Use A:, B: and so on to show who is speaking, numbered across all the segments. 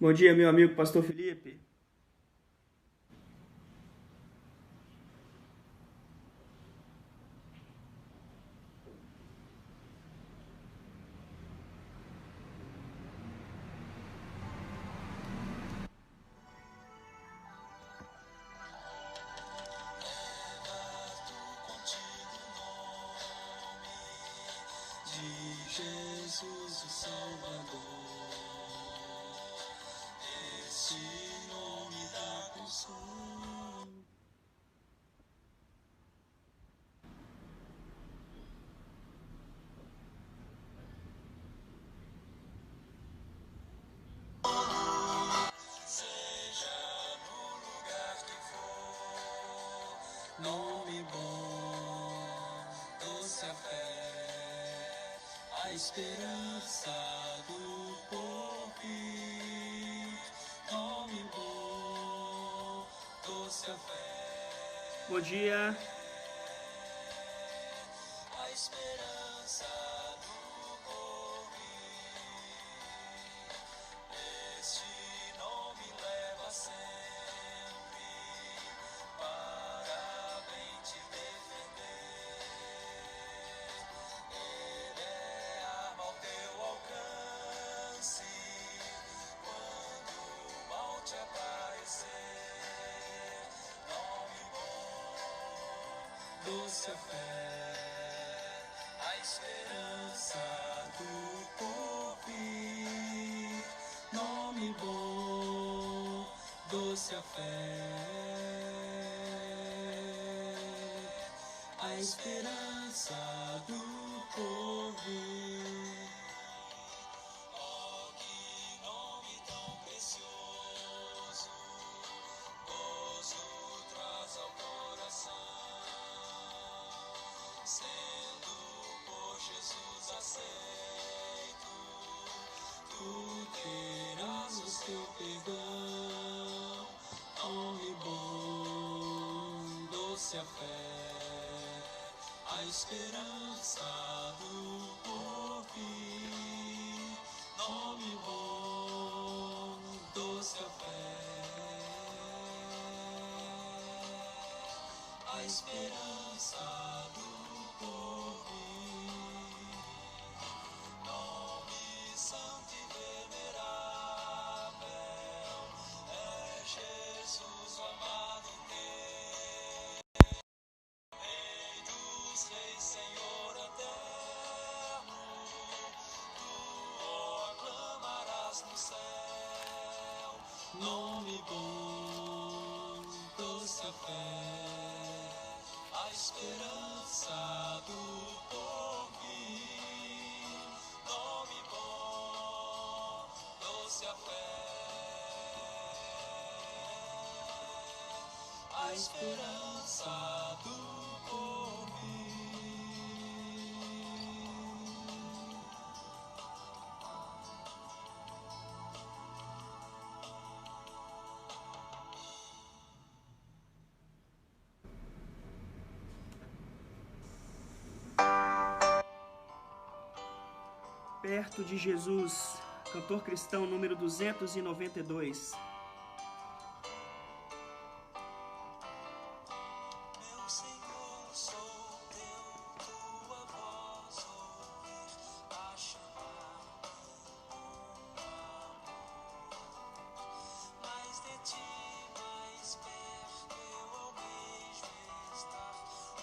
A: Bom dia, meu amigo Pastor Felipe.
B: Jesus, o Salvador, esse nome dá consolo. Seja no lugar que for, nome bom, doce a fé, a esperança do porvir. Nome bom, doce a fé.
A: Bom dia.
B: A esperança do porvir. Este nome leva sempre para bem te defender. Ele é arma ao teu alcance quando o mal te aparecer. Nome bom, doce a fé, a esperança do porvir. Nome bom, doce a fé, a esperança do porvir. Oh, que nome tão precioso, gozo traz ao coração, sendo por Jesus aceito, tu terás o teu perdão. Nome bom, doce a fé, a esperança do porvir. Nome bom, doce a fé, a esperança do porvir. Nome santo e venerável é Jesus, o amado teu, Rei dos reis, Senhor eterno, tu o aclamarás no céu. Nome bom, doce a fé, a esperança do porvir. Nome bom, doce a fé, a esperança do porvir.
A: Perto de Jesus, cantor cristão número 292.
B: Meu Senhor, sou teu, tua voz ouvir a chamar com amor. Mais de ti, mais perto eu almejo estar,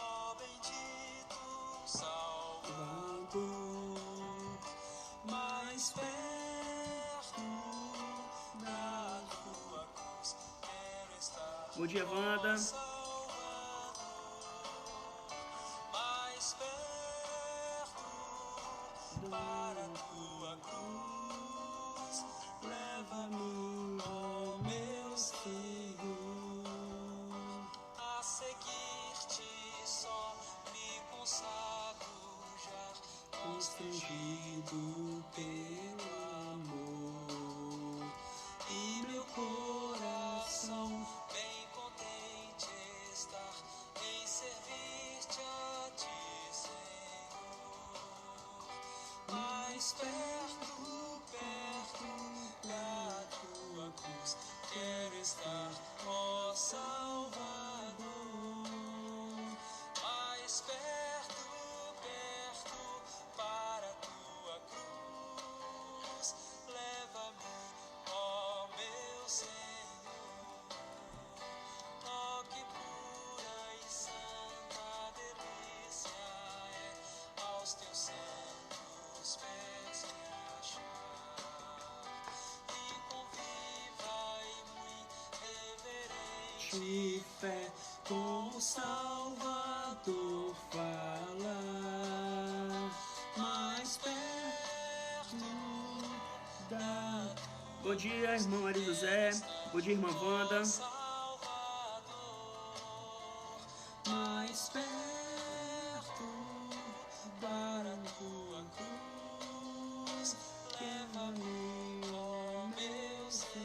B: ó bendito Salvador. Mais perto da tua cruz quero estar.
A: Bom dia, Wanda.
B: Mais perto para a tua cruz, leva-me, ó meu Senhor, a seguir-te só me consagro já, constrangido pelo amor, e meu coração bem contente estar em servir-te a ti, Senhor. Mais perto, perto da tua
A: de fé com o Salvador falar, mais perto da... Bom dia, irmão Ari José. Bom dia, irmã Wanda. Mais perto da tua cruz, leva-me, ó meu Senhor.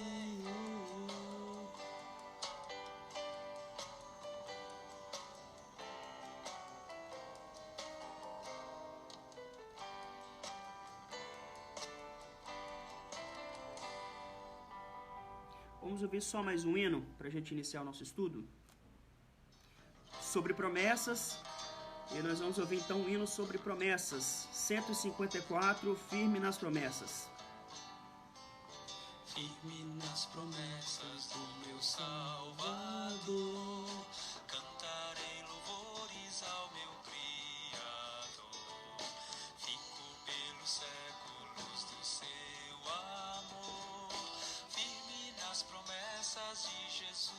A: Vamos ouvir só mais um hino para a gente iniciar o nosso estudo sobre promessas. E nós vamos ouvir então um hino sobre promessas, 154, firme nas promessas.
B: Firme nas promessas do meu Salvador, cantarei louvores ao meu Criador. Fico pelos séculos do seu amor, firme nas promessas de Jesus.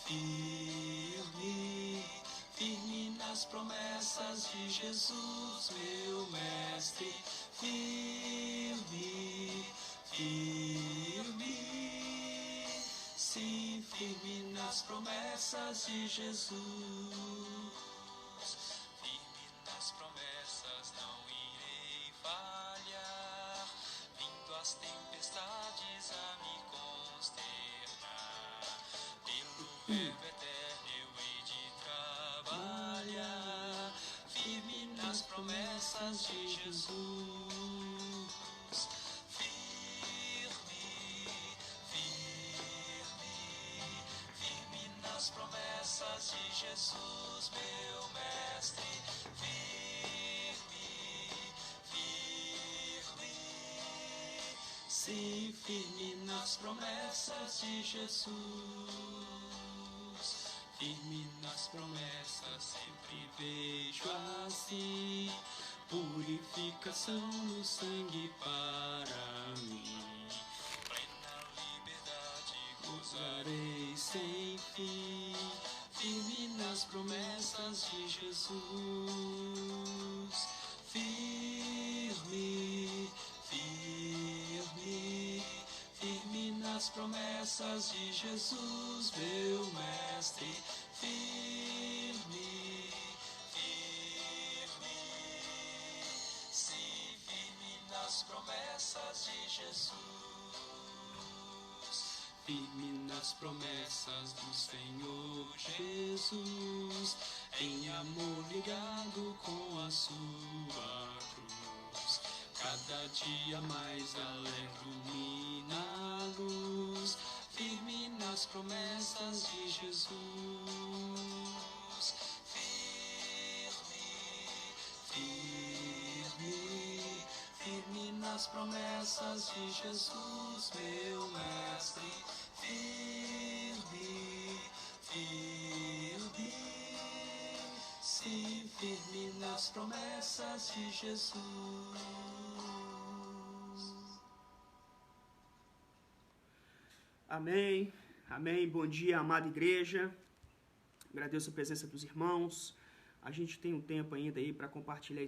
B: Firme, firme nas promessas de Jesus, meu mestre. Firme, firme, sim, firme nas promessas de Jesus. Firme nas promessas, não irei falhar, vindo as tempestades a me consternar. Pelo verbo eterno eu hei de trabalhar, firme nas promessas de Jesus. Firme, firme, firme nas promessas de Jesus, meu mestre. Firme, firme, sim, firme nas promessas de Jesus. Firme nas promessas, sempre vejo assim purificação no sangue para mim. Plena liberdade gozarei sem fim, firme nas promessas de Jesus. Firme, firme, firme nas promessas de Jesus, meu mestre. Firme, firme, sim, firme nas promessas de Jesus. Firme nas promessas do Senhor Jesus, em amor ligado com a sua cruz. Cada dia mais alegro-me na luz, firme nas promessas de Jesus. Firme, firme, firme nas promessas de Jesus, meu mestre. Firme, firme, sim, firme nas promessas de Jesus.
A: Amém, amém. Bom dia, amada igreja. Agradeço a presença dos irmãos. A gente tem um tempo ainda aí para compartilhar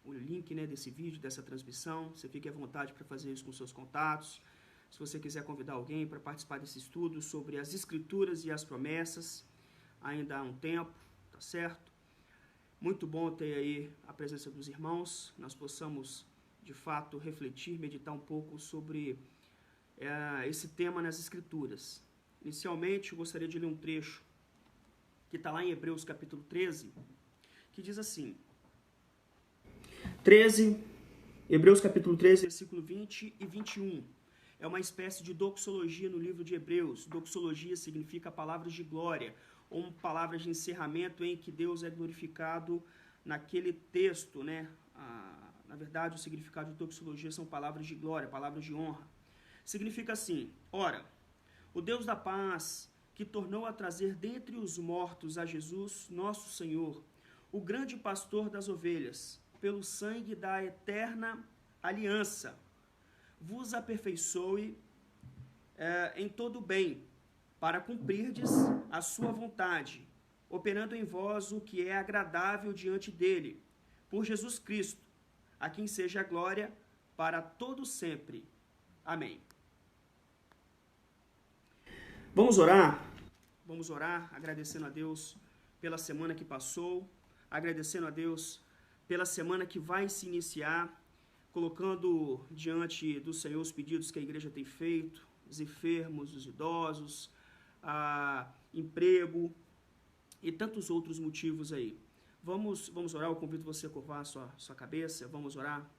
A: o link, né, desse vídeo, dessa transmissão. Você fique à vontade para fazer isso com seus contatos. Se você quiser convidar alguém para participar desse estudo sobre as Escrituras e as promessas, ainda há um tempo, tá certo? Muito bom ter aí a presença dos irmãos. Nós possamos, de fato, refletir, meditar um pouco sobre esse tema nas Escrituras. Inicialmente, eu gostaria de ler um trecho que está lá em Hebreus capítulo 13, que diz assim, Hebreus capítulo 13, versículo 20 e 21. É uma espécie de doxologia no livro de Hebreus. Doxologia significa palavras de glória, ou palavras de encerramento em que Deus é glorificado naquele texto, né? Na verdade, o significado de doxologia são palavras de glória, palavras de honra. Significa assim, ora, o Deus da paz, que tornou a trazer dentre os mortos a Jesus, nosso Senhor, o grande pastor das ovelhas, pelo sangue da eterna aliança, vos aperfeiçoe em todo o bem, para cumprirdes a sua vontade, operando em vós o que é agradável diante dele, por Jesus Cristo, a quem seja a glória para todo sempre. Amém. Vamos orar? Vamos orar agradecendo a Deus pela semana que passou, agradecendo a Deus pela semana que vai se iniciar, colocando diante do Senhor os pedidos que a igreja tem feito, os enfermos, os idosos, emprego e tantos outros motivos aí. Vamos orar, eu convido você a curvar a sua cabeça, vamos orar.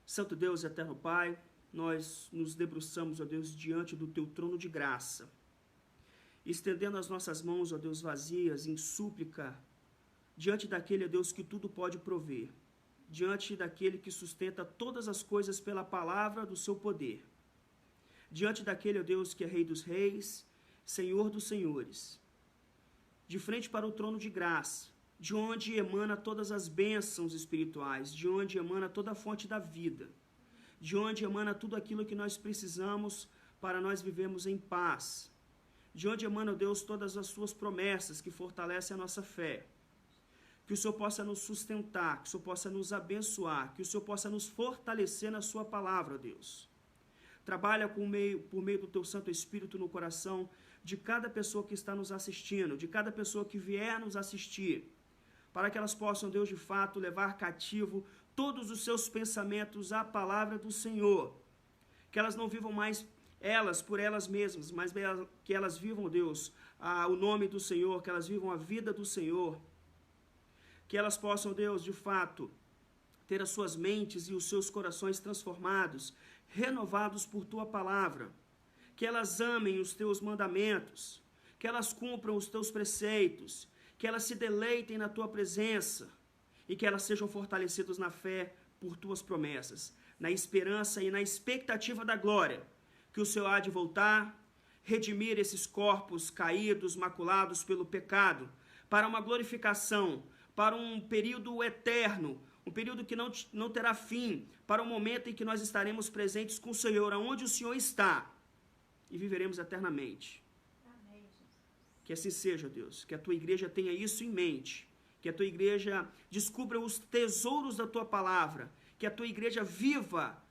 A: Santo Deus, eterno Pai, nós nos debruçamos, ó Deus, diante do Teu trono de graça, estendendo as nossas mãos, ó Deus, vazias, em súplica, diante daquele, ó Deus, que tudo pode prover, diante daquele que sustenta todas as coisas pela palavra do seu poder, diante daquele, ó Deus, que é Rei dos Reis, Senhor dos Senhores, de frente para o trono de graça, de onde emana todas as bênçãos espirituais, de onde emana toda a fonte da vida, de onde emana tudo aquilo que nós precisamos para nós vivermos em paz, de onde emana, ó Deus, todas as suas promessas que fortalecem a nossa fé. Que o Senhor possa nos sustentar, que o Senhor possa nos abençoar, que o Senhor possa nos fortalecer na sua palavra, ó Deus. Trabalha por meio do Teu Santo Espírito no coração de cada pessoa que está nos assistindo, de cada pessoa que vier nos assistir, para que elas possam, Deus, de fato, levar cativo todos os seus pensamentos à palavra do Senhor. Que elas não vivam mais elas por elas mesmas, mas que elas vivam, Deus, o nome do Senhor, que elas vivam a vida do Senhor. Que elas possam, Deus, de fato, ter as suas mentes e os seus corações transformados, renovados por Tua palavra. Que elas amem os Teus mandamentos, que elas cumpram os Teus preceitos, que elas se deleitem na Tua presença e que elas sejam fortalecidas na fé por Tuas promessas, na esperança e na expectativa da glória, que o Senhor há de voltar, redimir esses corpos caídos, maculados pelo pecado, para uma glorificação, para um período eterno, um período que não terá fim, para o momento em que nós estaremos presentes com o Senhor, aonde o Senhor está, e viveremos eternamente. Amém, Jesus. Que assim seja, Deus, que a Tua igreja tenha isso em mente, que a Tua igreja descubra os tesouros da Tua palavra, que a Tua igreja viva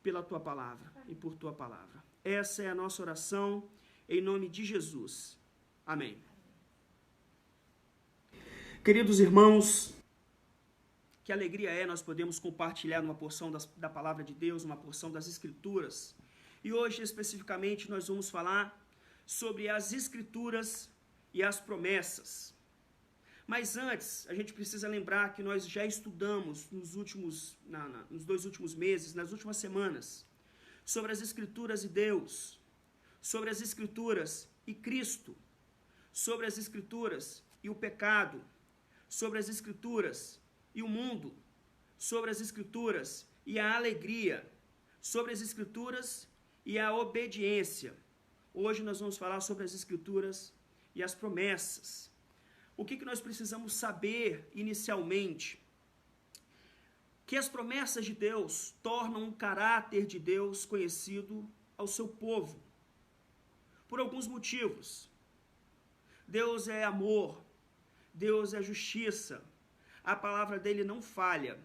A: pela Tua palavra e por Tua palavra. Essa é a nossa oração, em nome de Jesus. Amém. Queridos irmãos, que alegria é nós podemos compartilhar uma porção da palavra de Deus, uma porção das Escrituras. E hoje, especificamente, nós vamos falar sobre as Escrituras e as promessas. Mas antes, a gente precisa lembrar que nós já estudamos nos 2 últimos meses, nas últimas semanas, sobre as Escrituras e Deus, sobre as Escrituras e Cristo, sobre as Escrituras e o pecado, sobre as Escrituras e o mundo, sobre as Escrituras e a alegria, sobre as Escrituras e a obediência. Hoje nós vamos falar sobre as Escrituras e as promessas. O que nós precisamos saber inicialmente? Que as promessas de Deus tornam o caráter de Deus conhecido ao seu povo, por alguns motivos. Deus é amor, Deus é justiça, a palavra dele não falha.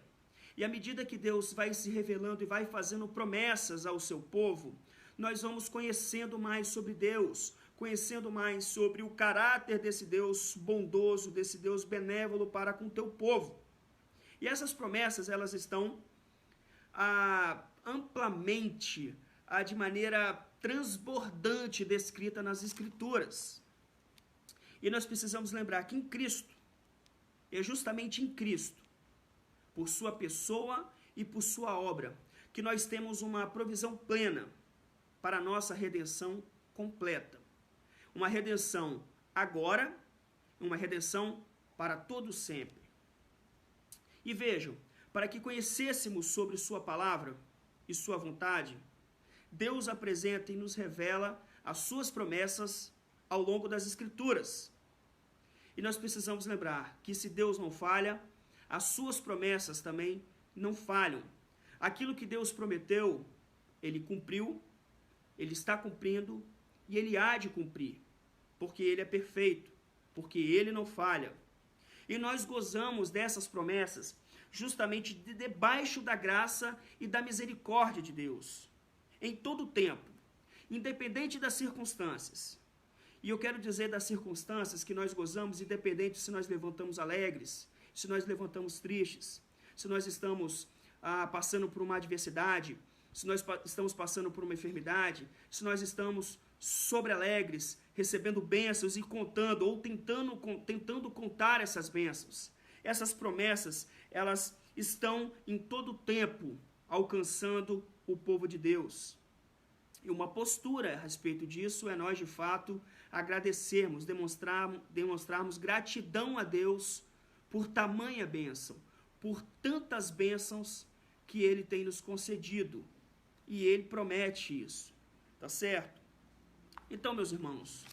A: E à medida que Deus vai se revelando e vai fazendo promessas ao seu povo, nós vamos conhecendo mais sobre Deus, conhecendo mais sobre o caráter desse Deus bondoso, desse Deus benévolo para com o teu povo. E essas promessas, elas estão amplamente, de maneira transbordante, descrita nas Escrituras. E nós precisamos lembrar que em Cristo, é justamente em Cristo, por sua pessoa e por sua obra, que nós temos uma provisão plena para a nossa redenção completa. Uma redenção agora, uma redenção para todo sempre. E vejam, para que conhecêssemos sobre sua palavra e sua vontade, Deus apresenta e nos revela as suas promessas ao longo das Escrituras. E nós precisamos lembrar que se Deus não falha, as suas promessas também não falham. Aquilo que Deus prometeu, ele cumpriu, ele está cumprindo e ele há de cumprir, porque ele é perfeito, porque ele não falha. E nós gozamos dessas promessas justamente debaixo da graça e da misericórdia de Deus, em todo o tempo, independente das circunstâncias. E eu quero dizer das circunstâncias que nós gozamos, independente se nós levantamos alegres, se nós levantamos tristes, se nós estamos passando por uma adversidade, se nós estamos passando por uma enfermidade, se nós estamos sobrealegres, recebendo bênçãos e contando, ou tentando contar essas bênçãos. Essas promessas, elas estão em todo o tempo alcançando o povo de Deus. E uma postura a respeito disso é nós, de fato, agradecermos, demonstrarmos gratidão a Deus por tamanha bênção, por tantas bênçãos que Ele tem nos concedido. E Ele promete isso, tá certo? Então, meus irmãos,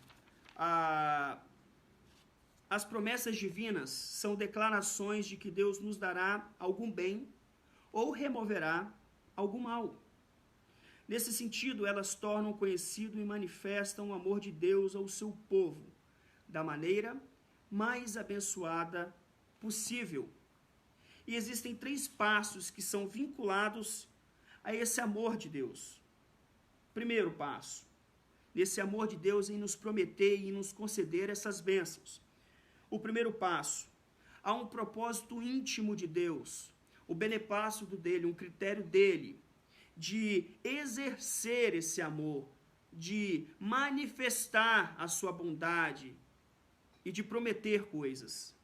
A: as promessas divinas são declarações de que Deus nos dará algum bem ou removerá algum mal. Nesse sentido, elas tornam conhecido e manifestam o amor de Deus ao seu povo, da maneira mais abençoada possível. E existem 3 passos que são vinculados a esse amor de Deus. Primeiro passo, nesse amor de Deus em nos prometer e nos conceder essas bênçãos. O primeiro passo, há um propósito íntimo de Deus, o beneplácito dele, um critério dele, de exercer esse amor, de manifestar a sua bondade e de prometer coisas.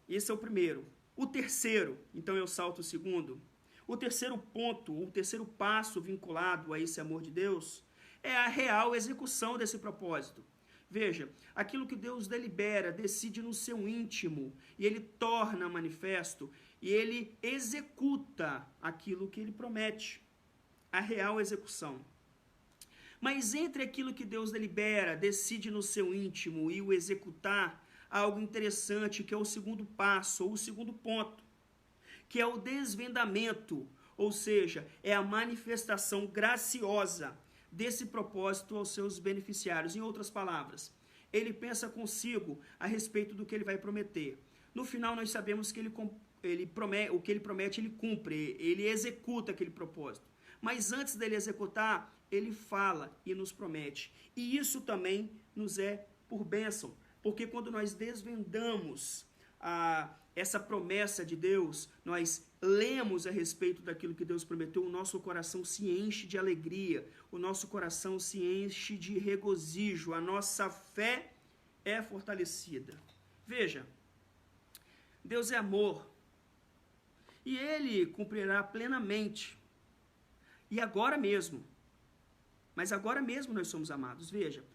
A: Esse é o primeiro. O terceiro, então eu salto o segundo. O terceiro ponto, o terceiro passo vinculado a esse amor de Deus é a real execução desse propósito. Veja, aquilo que Deus delibera, decide no seu íntimo, e Ele torna manifesto, e Ele executa aquilo que Ele promete, a real execução. Mas entre aquilo que Deus delibera, decide no seu íntimo e o executar, há algo interessante, que é o segundo passo, ou o segundo ponto, que é o desvendamento, ou seja, é a manifestação graciosa desse propósito aos seus beneficiários. Em outras palavras, ele pensa consigo a respeito do que ele vai prometer. No final, nós sabemos que o que ele promete, ele cumpre, ele executa aquele propósito. Mas antes dele executar, ele fala e nos promete. E isso também nos é por bênção, porque quando nós desvendamos essa promessa de Deus, nós lemos a respeito daquilo que Deus prometeu, o nosso coração se enche de alegria, o nosso coração se enche de regozijo, a nossa fé é fortalecida. Veja, Deus é amor, e Ele cumprirá plenamente, e agora mesmo, mas agora mesmo nós somos amados. Veja,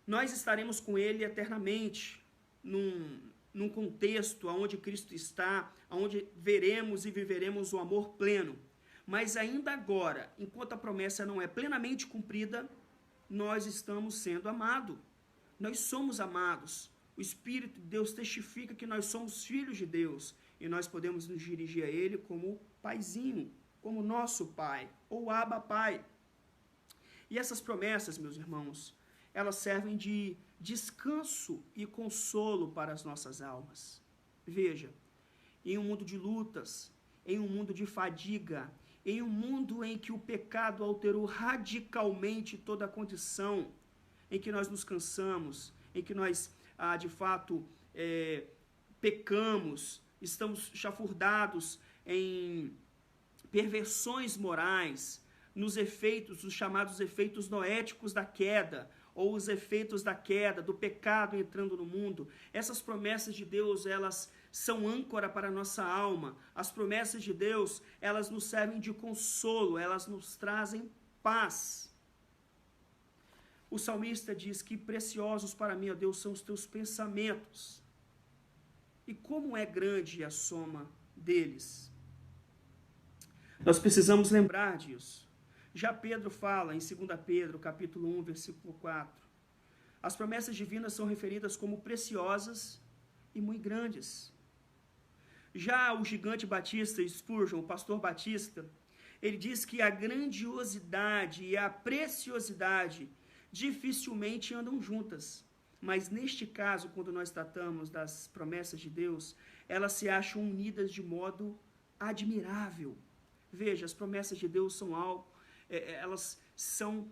A: nós estaremos com Ele eternamente, num contexto onde Cristo está, onde veremos e viveremos o amor pleno. Mas ainda agora, enquanto a promessa não é plenamente cumprida, nós estamos sendo amados. Nós somos amados. O Espírito de Deus testifica que nós somos filhos de Deus e nós podemos nos dirigir a Ele como paizinho, como nosso Pai, ou Abba Pai. E essas promessas, meus irmãos, elas servem de descanso e consolo para as nossas almas. Veja, em um mundo de lutas, em um mundo de fadiga, em um mundo em que o pecado alterou radicalmente toda a condição, em que nós nos cansamos, em que nós, de fato, pecamos, estamos chafurdados em perversões morais, nos efeitos, os chamados efeitos noéticos da queda, ou os efeitos da queda, do pecado entrando no mundo. Essas promessas de Deus, elas são âncora para a nossa alma. As promessas de Deus, elas nos servem de consolo, elas nos trazem paz. O salmista diz que preciosos para mim, ó Deus, são os teus pensamentos. E como é grande a soma deles. Nós precisamos lembrar disso. Já Pedro fala em 2 Pedro, capítulo 1, versículo 4. As promessas divinas são referidas como preciosas e muito grandes. Já o gigante batista, Spurgeon, o pastor batista, ele diz que a grandiosidade e a preciosidade dificilmente andam juntas. Mas neste caso, quando nós tratamos das promessas de Deus, elas se acham unidas de modo admirável. Veja, as promessas de Deus são algo, elas são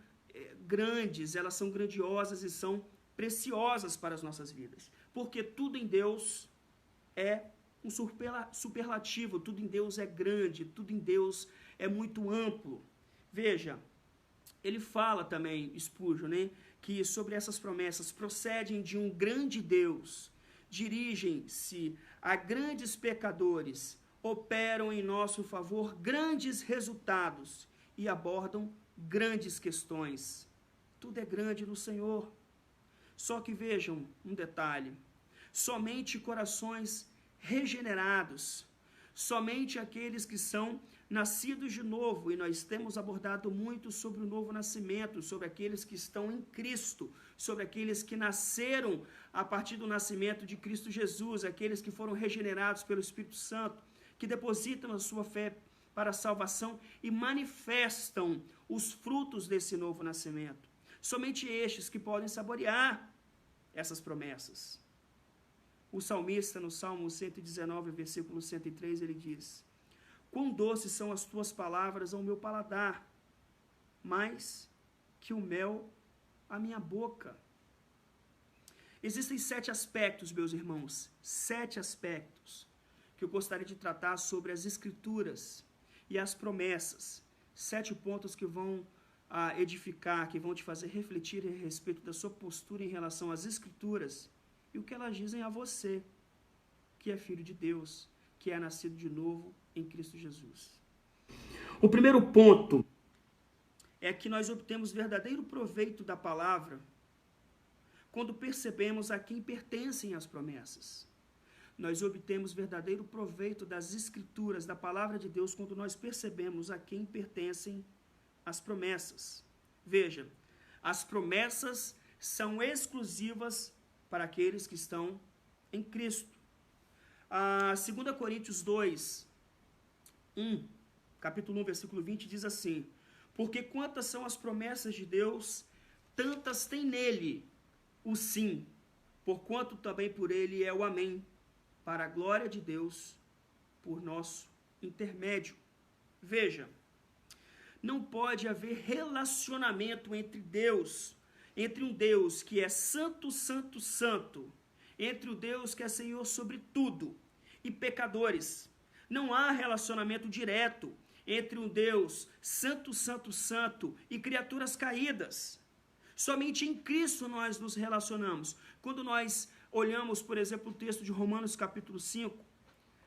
A: grandes, elas são grandiosas e são preciosas para as nossas vidas. Porque tudo em Deus é um superlativo, tudo em Deus é grande, tudo em Deus é muito amplo. Veja, ele fala também, Spurgeon, né, que sobre essas promessas procedem de um grande Deus, dirigem-se a grandes pecadores, operam em nosso favor grandes resultados e abordam grandes questões. Tudo é grande no Senhor. Só que vejam um detalhe, somente corações regenerados, somente aqueles que são nascidos de novo, e nós temos abordado muito sobre o novo nascimento, sobre aqueles que estão em Cristo, sobre aqueles que nasceram a partir do nascimento de Cristo Jesus, aqueles que foram regenerados pelo Espírito Santo, que depositam a sua fé para a salvação e manifestam os frutos desse novo nascimento. Somente estes que podem saborear essas promessas. O salmista, no Salmo 119, versículo 103, ele diz: quão doces são as tuas palavras ao meu paladar, mais que o mel à minha boca. Existem 7 aspectos, meus irmãos, 7 aspectos que eu gostaria de tratar sobre as Escrituras e as promessas. 7 pontos que vão edificar, que vão te fazer refletir a respeito da sua postura em relação às Escrituras e o que elas dizem a você, que é filho de Deus, que é nascido de novo em Cristo Jesus. O primeiro ponto é que nós obtemos verdadeiro proveito da palavra quando percebemos a quem pertencem as promessas. Nós obtemos verdadeiro proveito das Escrituras, da palavra de Deus, quando nós percebemos a quem pertencem as promessas. Veja, as promessas são exclusivas para aqueles que estão em Cristo. 2 Coríntios 2, capítulo 1, versículo 20, diz assim: porque quantas são as promessas de Deus, tantas tem nele o sim, porquanto também por ele é o amém, para a glória de Deus, por nosso intermédio. Veja, não pode haver relacionamento entre um Deus que é santo, santo, santo, entre o Deus que é Senhor sobre tudo, e pecadores. Não há relacionamento direto entre um Deus santo, santo, santo e criaturas caídas. Somente em Cristo nós nos relacionamos. Quando nós olhamos, por exemplo, o texto de Romanos capítulo 5,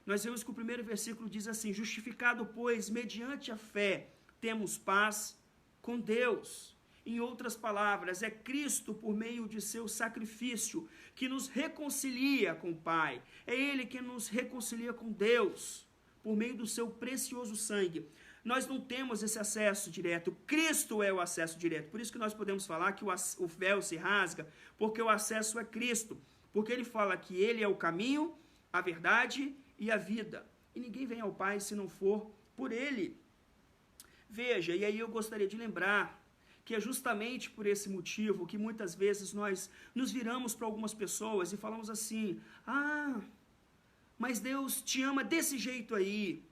A: nós vemos que o primeiro versículo diz assim: justificado, pois, mediante a fé, temos paz com Deus. Em outras palavras, é Cristo, por meio de seu sacrifício, que nos reconcilia com o Pai. É Ele que nos reconcilia com Deus, por meio do seu precioso sangue. Nós não temos esse acesso direto. Cristo é o acesso direto. Por isso que nós podemos falar que o véu se rasga, porque o acesso é Cristo. Porque ele fala que ele é o caminho, a verdade e a vida. E ninguém vem ao Pai se não for por ele. Veja, e aí eu gostaria de lembrar que é justamente por esse motivo que muitas vezes nós nos viramos para algumas pessoas e falamos assim: mas Deus te ama desse jeito aí,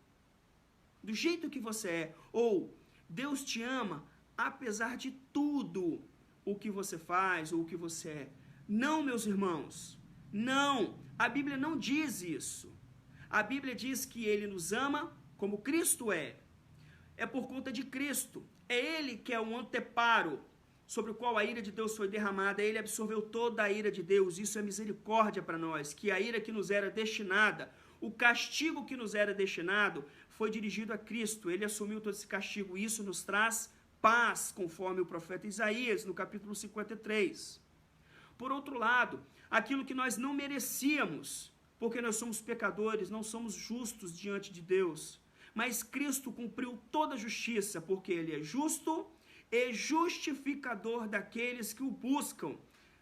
A: do jeito que você é. Ou, Deus te ama apesar de tudo o que você faz ou o que você é. Não, meus irmãos, não. A Bíblia não diz isso. A Bíblia diz que Ele nos ama como Cristo é. É por conta de Cristo. É Ele que é o anteparo sobre o qual a ira de Deus foi derramada. Ele absorveu toda a ira de Deus. Isso é misericórdia para nós, que a ira que nos era destinada, o castigo que nos era destinado, foi dirigido a Cristo. Ele assumiu todo esse castigo. Isso nos traz paz, conforme o profeta Isaías, no capítulo 53. Por outro lado, aquilo que nós não merecíamos, porque nós somos pecadores, não somos justos diante de Deus, mas Cristo cumpriu toda a justiça, porque Ele é justo e justificador daqueles que o buscam.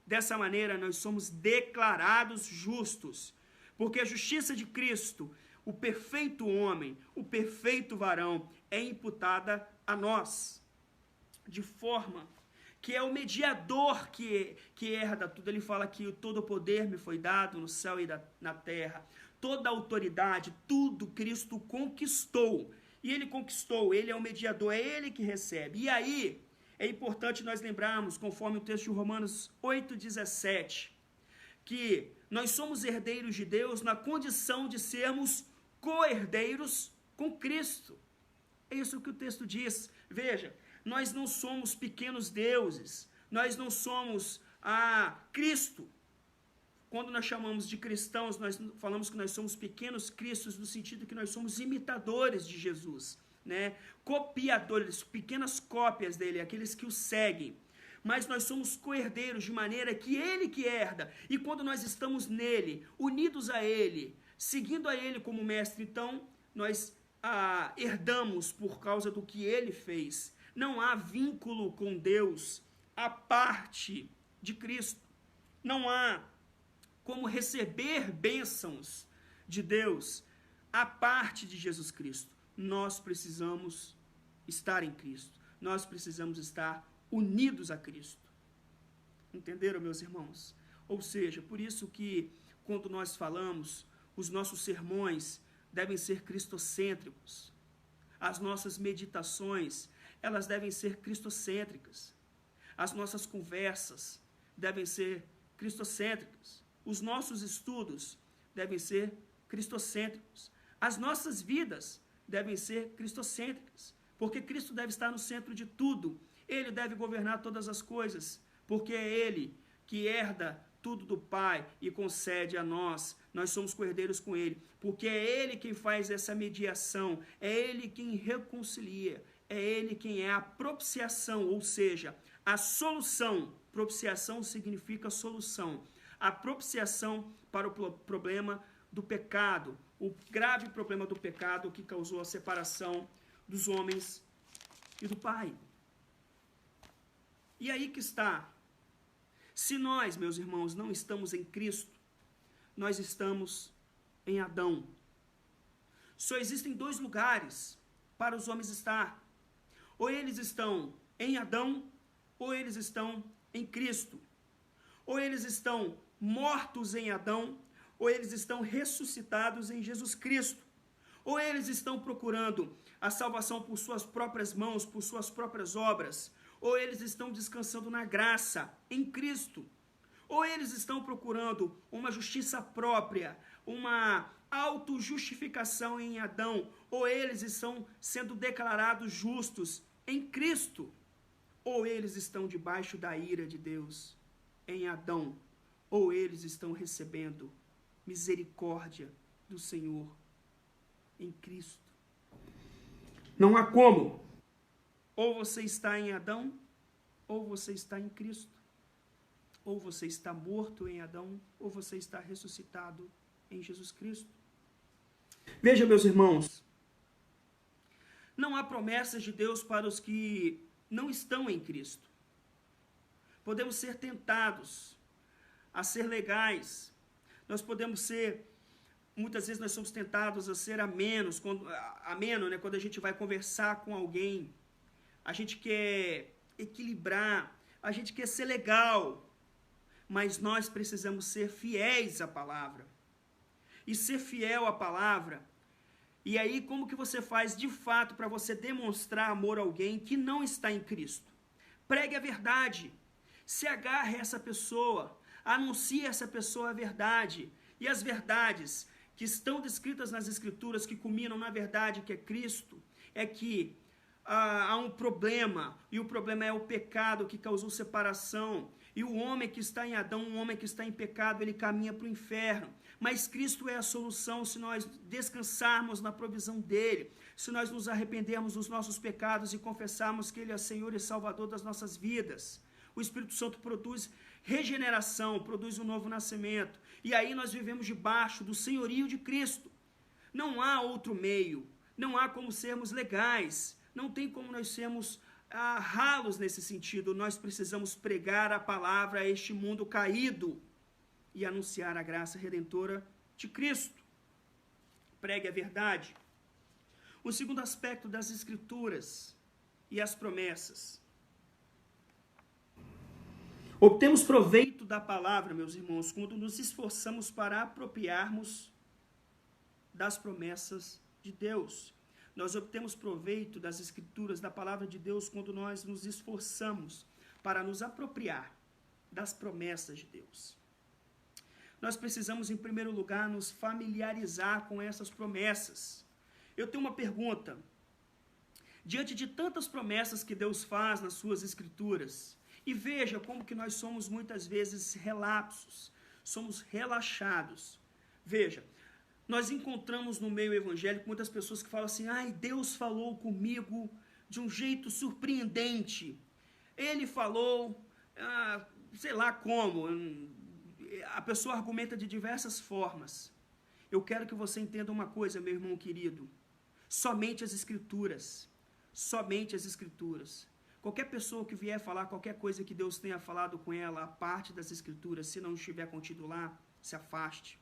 A: Dessa maneira, nós somos declarados justos, porque a justiça de Cristo, o perfeito homem, o perfeito varão, é imputada a nós, de forma que é o mediador que herda tudo. Ele fala que todo o poder me foi dado no céu e na terra, toda a autoridade, tudo Cristo conquistou, e ele conquistou, ele é o mediador, é ele que recebe. E aí, é importante nós lembrarmos, conforme o texto de Romanos 8,17, que nós somos herdeiros de Deus na condição de sermos co-herdeiros com Cristo. É isso que o texto diz. Veja, nós não somos pequenos deuses, nós não somos Cristo. Quando nós chamamos de cristãos, nós falamos que nós somos pequenos cristos, no sentido que nós somos imitadores de Jesus, né? Copiadores, pequenas cópias dele, aqueles que o seguem. Mas nós somos co-herdeiros de maneira que ele que herda. E quando nós estamos nele, unidos a ele, seguindo a ele como mestre, então nós herdamos por causa do que ele fez. Não há vínculo com Deus à parte de Cristo. Não há como receber bênçãos de Deus à parte de Jesus Cristo. Nós precisamos estar em Cristo. Nós precisamos estar unidos a Cristo. Entenderam, meus irmãos? Ou seja, por isso que quando nós falamos, os nossos sermões devem ser cristocêntricos. As nossas meditações, elas devem ser cristocêntricas. As nossas conversas devem ser cristocêntricas. Os nossos estudos devem ser cristocêntricos. As nossas vidas devem ser cristocêntricas, porque Cristo deve estar no centro de tudo. Ele deve governar todas as coisas, porque é Ele que herda tudo do Pai e concede a nós. Nós somos co-herdeiros com Ele, porque é Ele quem faz essa mediação, é Ele quem reconcilia, é Ele quem é a propiciação, ou seja, a solução. Propiciação significa solução. A propiciação para o problema do pecado, o grave problema do pecado que causou a separação dos homens e do Pai. E aí que está. Se nós, meus irmãos, não estamos em Cristo, nós estamos em Adão. Só existem dois lugares para os homens estar. Ou eles estão em Adão, ou eles estão em Cristo. Ou eles estão mortos em Adão, ou eles estão ressuscitados em Jesus Cristo. Ou eles estão procurando a salvação por suas próprias mãos, por suas próprias obras, ou eles estão descansando na graça em Cristo. Ou eles estão procurando uma justiça própria, uma autojustificação em Adão, ou eles estão sendo declarados justos em Cristo. Ou eles estão debaixo da ira de Deus em Adão, ou eles estão recebendo misericórdia do Senhor em Cristo. Não há como. Ou você está em Adão, ou você está em Cristo. Ou você está morto em Adão, ou você está ressuscitado em Jesus Cristo. Veja, meus irmãos, não há promessas de Deus para os que não estão em Cristo. Podemos ser tentados a ser legais. Nós podemos ser, muitas vezes nós somos tentados a ser amenos, né? Quando a gente vai conversar com alguém, a gente quer equilibrar, a gente quer ser legal, mas nós precisamos ser fiéis à palavra. E ser fiel à palavra, e aí como que você faz de fato para você demonstrar amor a alguém que não está em Cristo? Pregue a verdade, se agarre a essa pessoa, anuncie a essa pessoa a verdade, e as verdades que estão descritas nas Escrituras, que culminam na verdade que é Cristo, é que há um problema, e o problema é o pecado que causou separação, e o homem que está em Adão, um homem que está em pecado, ele caminha para o inferno, mas Cristo é a solução se nós descansarmos na provisão dele, se nós nos arrependermos dos nossos pecados e confessarmos que ele é Senhor e Salvador das nossas vidas. O Espírito Santo produz regeneração, produz um novo nascimento, e aí nós vivemos debaixo do senhorio de Cristo. Não há outro meio, não há como sermos legais, não tem como nós sermos ralos nesse sentido. Nós precisamos pregar a palavra a este mundo caído e anunciar a graça redentora de Cristo. pregue a verdade. O segundo aspecto das Escrituras e as promessas. Obtemos proveito da palavra, meus irmãos, quando nos esforçamos para apropriarmos das promessas de Deus. Nós obtemos proveito das Escrituras, da palavra de Deus, quando nós nos esforçamos para nos apropriar das promessas de Deus. Nós precisamos, em primeiro lugar, nos familiarizar com essas promessas. Eu tenho uma pergunta. Diante de tantas promessas que Deus faz nas suas Escrituras, e veja como que nós somos muitas vezes relapsos, somos relaxados. Veja, nós encontramos no meio evangélico muitas pessoas que falam assim: ai, Deus falou comigo de um jeito surpreendente. Ele falou, sei lá como. A pessoa argumenta de diversas formas. Eu quero que você entenda uma coisa, meu irmão querido. Somente as Escrituras. Somente as Escrituras. Qualquer pessoa que vier falar qualquer coisa que Deus tenha falado com ela, a parte das Escrituras, se não estiver contido lá, se afaste.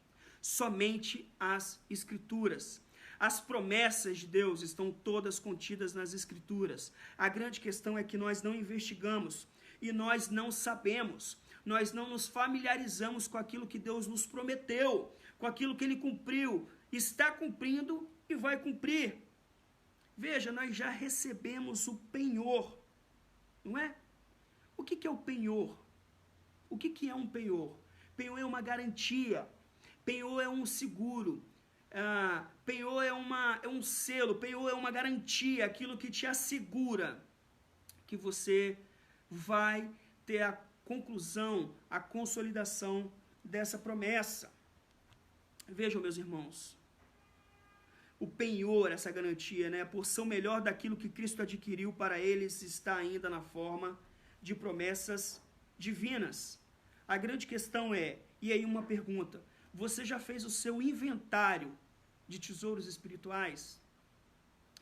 A: Somente as Escrituras. As promessas de Deus estão todas contidas nas Escrituras. A grande questão é que nós não investigamos e nós não sabemos. Nós não nos familiarizamos com aquilo que Deus nos prometeu, com aquilo que Ele cumpriu, está cumprindo e vai cumprir. Veja, nós já recebemos o penhor, não é? O que é o penhor? O que é um penhor? Penhor é uma garantia, penhor é um seguro, penhor é um selo, penhor é uma garantia, aquilo que te assegura que você vai ter a conclusão, a consolidação dessa promessa. Vejam, meus irmãos, o penhor, essa garantia, né, a porção melhor daquilo que Cristo adquiriu para eles está ainda na forma de promessas divinas. A grande questão é, e aí uma pergunta: você já fez o seu inventário de tesouros espirituais?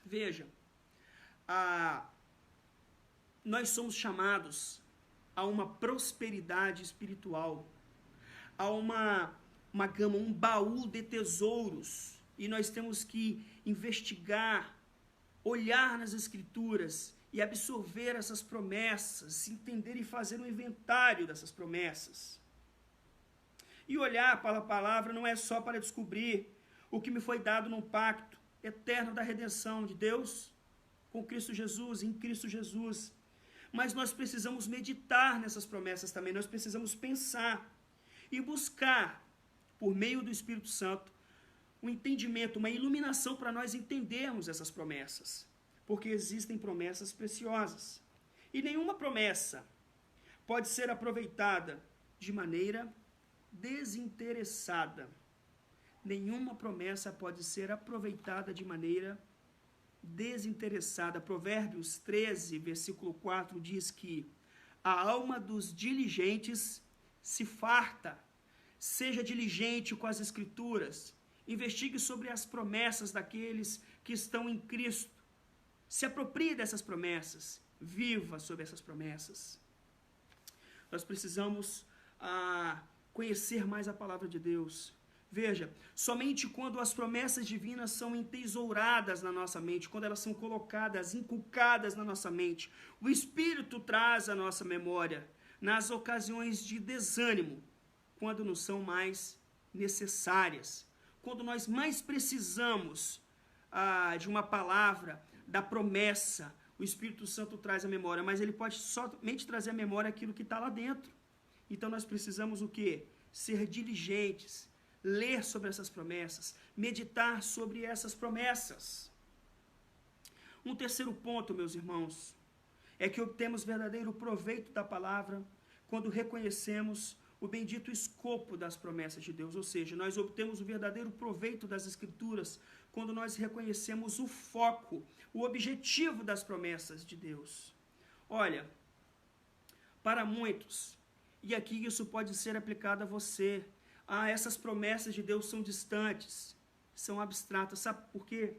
A: Veja, nós somos chamados a uma prosperidade espiritual, a uma gama, um baú de tesouros, e nós temos que investigar, olhar nas Escrituras e absorver essas promessas, entender e fazer um inventário dessas promessas. E olhar para a palavra não é só para descobrir o que me foi dado no pacto eterno da redenção de Deus com Cristo Jesus, em Cristo Jesus. Mas nós precisamos meditar nessas promessas também, nós precisamos pensar e buscar, por meio do Espírito Santo, um entendimento, uma iluminação para nós entendermos essas promessas, porque existem promessas preciosas. E nenhuma promessa pode ser aproveitada de maneira desinteressada. Nenhuma promessa pode ser aproveitada de maneira desinteressada. Provérbios 13, versículo 4 diz que a alma dos diligentes se farta. Seja diligente com as Escrituras. Investigue sobre as promessas daqueles que estão em Cristo. Se aproprie dessas promessas. Viva sobre essas promessas. Nós precisamos conhecer mais a palavra de Deus. Veja, somente quando as promessas divinas são entesouradas na nossa mente, quando elas são colocadas, inculcadas na nossa mente, o Espírito traz à nossa memória, nas ocasiões de desânimo, quando não são mais necessárias, quando nós mais precisamos de uma palavra, da promessa, o Espírito Santo traz a memória, mas ele pode somente trazer à memória aquilo que está lá dentro. Então nós precisamos o quê? Ser diligentes, ler sobre essas promessas, meditar sobre essas promessas. Um terceiro ponto, meus irmãos, é que obtemos verdadeiro proveito da palavra quando reconhecemos o bendito escopo das promessas de Deus, ou seja, nós obtemos o verdadeiro proveito das Escrituras quando nós reconhecemos o foco, o objetivo das promessas de Deus. Olha, para muitos, e aqui isso pode ser aplicado a você, essas promessas de Deus são distantes, são abstratas. Sabe por quê?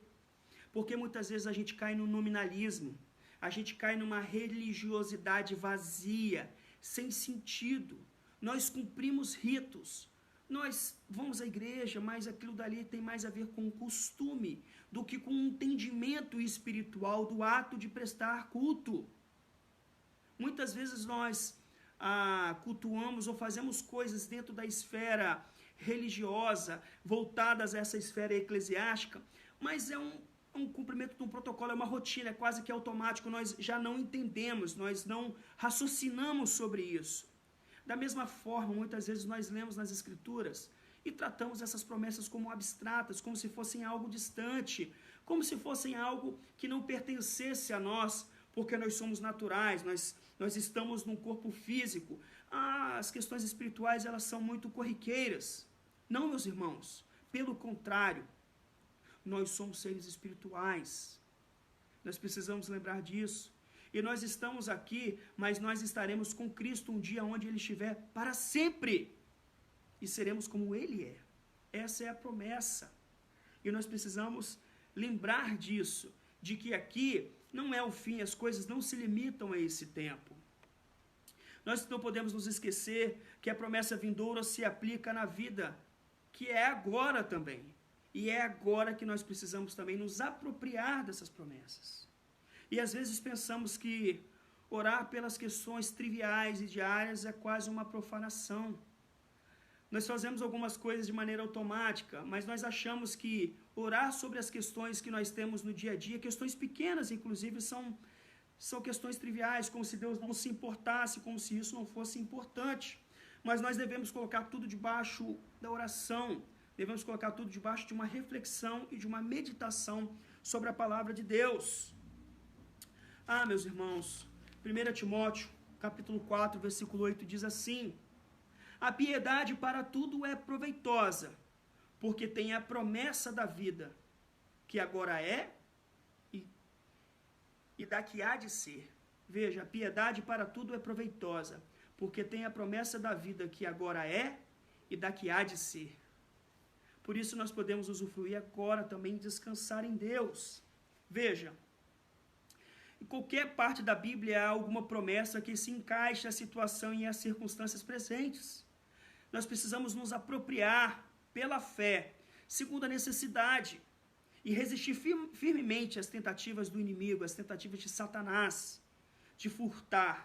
A: Porque muitas vezes a gente cai no nominalismo, a gente cai numa religiosidade vazia, sem sentido. Nós cumprimos ritos, Nós vamos à igreja, mas aquilo dali tem mais a ver com costume do que com o entendimento espiritual do ato de prestar culto. Muitas vezes nós cultuamos ou fazemos coisas dentro da esfera religiosa, voltadas a essa esfera eclesiástica, mas é um cumprimento de um protocolo, é uma rotina, é quase que automático, nós já não entendemos, nós não raciocinamos sobre isso. Da mesma forma, muitas vezes nós lemos nas Escrituras e tratamos essas promessas como abstratas, como se fossem algo distante, como se fossem algo que não pertencesse a nós, porque nós somos naturais, nós estamos num corpo físico. As questões espirituais, elas são muito corriqueiras. Não, meus irmãos, pelo contrário, nós somos seres espirituais. Nós precisamos lembrar disso. E nós estamos aqui, mas nós estaremos com Cristo um dia onde Ele estiver para sempre. E seremos como Ele é. Essa é a promessa. E nós precisamos lembrar disso, de que aqui não é o fim, as coisas não se limitam a esse tempo. Nós não podemos nos esquecer que a promessa vindoura se aplica na vida, que é agora também. E é agora que nós precisamos também nos apropriar dessas promessas. E às vezes pensamos que orar pelas questões triviais e diárias é quase uma profanação. Nós fazemos algumas coisas de maneira automática, mas nós achamos que orar sobre as questões que nós temos no dia a dia, questões pequenas inclusive, são questões triviais, como se Deus não se importasse, como se isso não fosse importante. Mas nós devemos colocar tudo debaixo da oração, devemos colocar tudo debaixo de uma reflexão e de uma meditação sobre a palavra de Deus. Meus irmãos, 1 Timóteo, capítulo 4, versículo 8, diz assim: a piedade para tudo é proveitosa, porque tem a promessa da vida, que agora é e da que há de ser. Veja, a piedade para tudo é proveitosa, porque tem a promessa da vida, que agora é e da que há de ser. Por isso nós podemos usufruir agora também, descansar em Deus. Veja, em qualquer parte da Bíblia há alguma promessa que se encaixe à situação e às circunstâncias presentes. Nós precisamos nos apropriar pela fé, segundo a necessidade, e resistir firmemente às tentativas do inimigo, às tentativas de Satanás, de furtar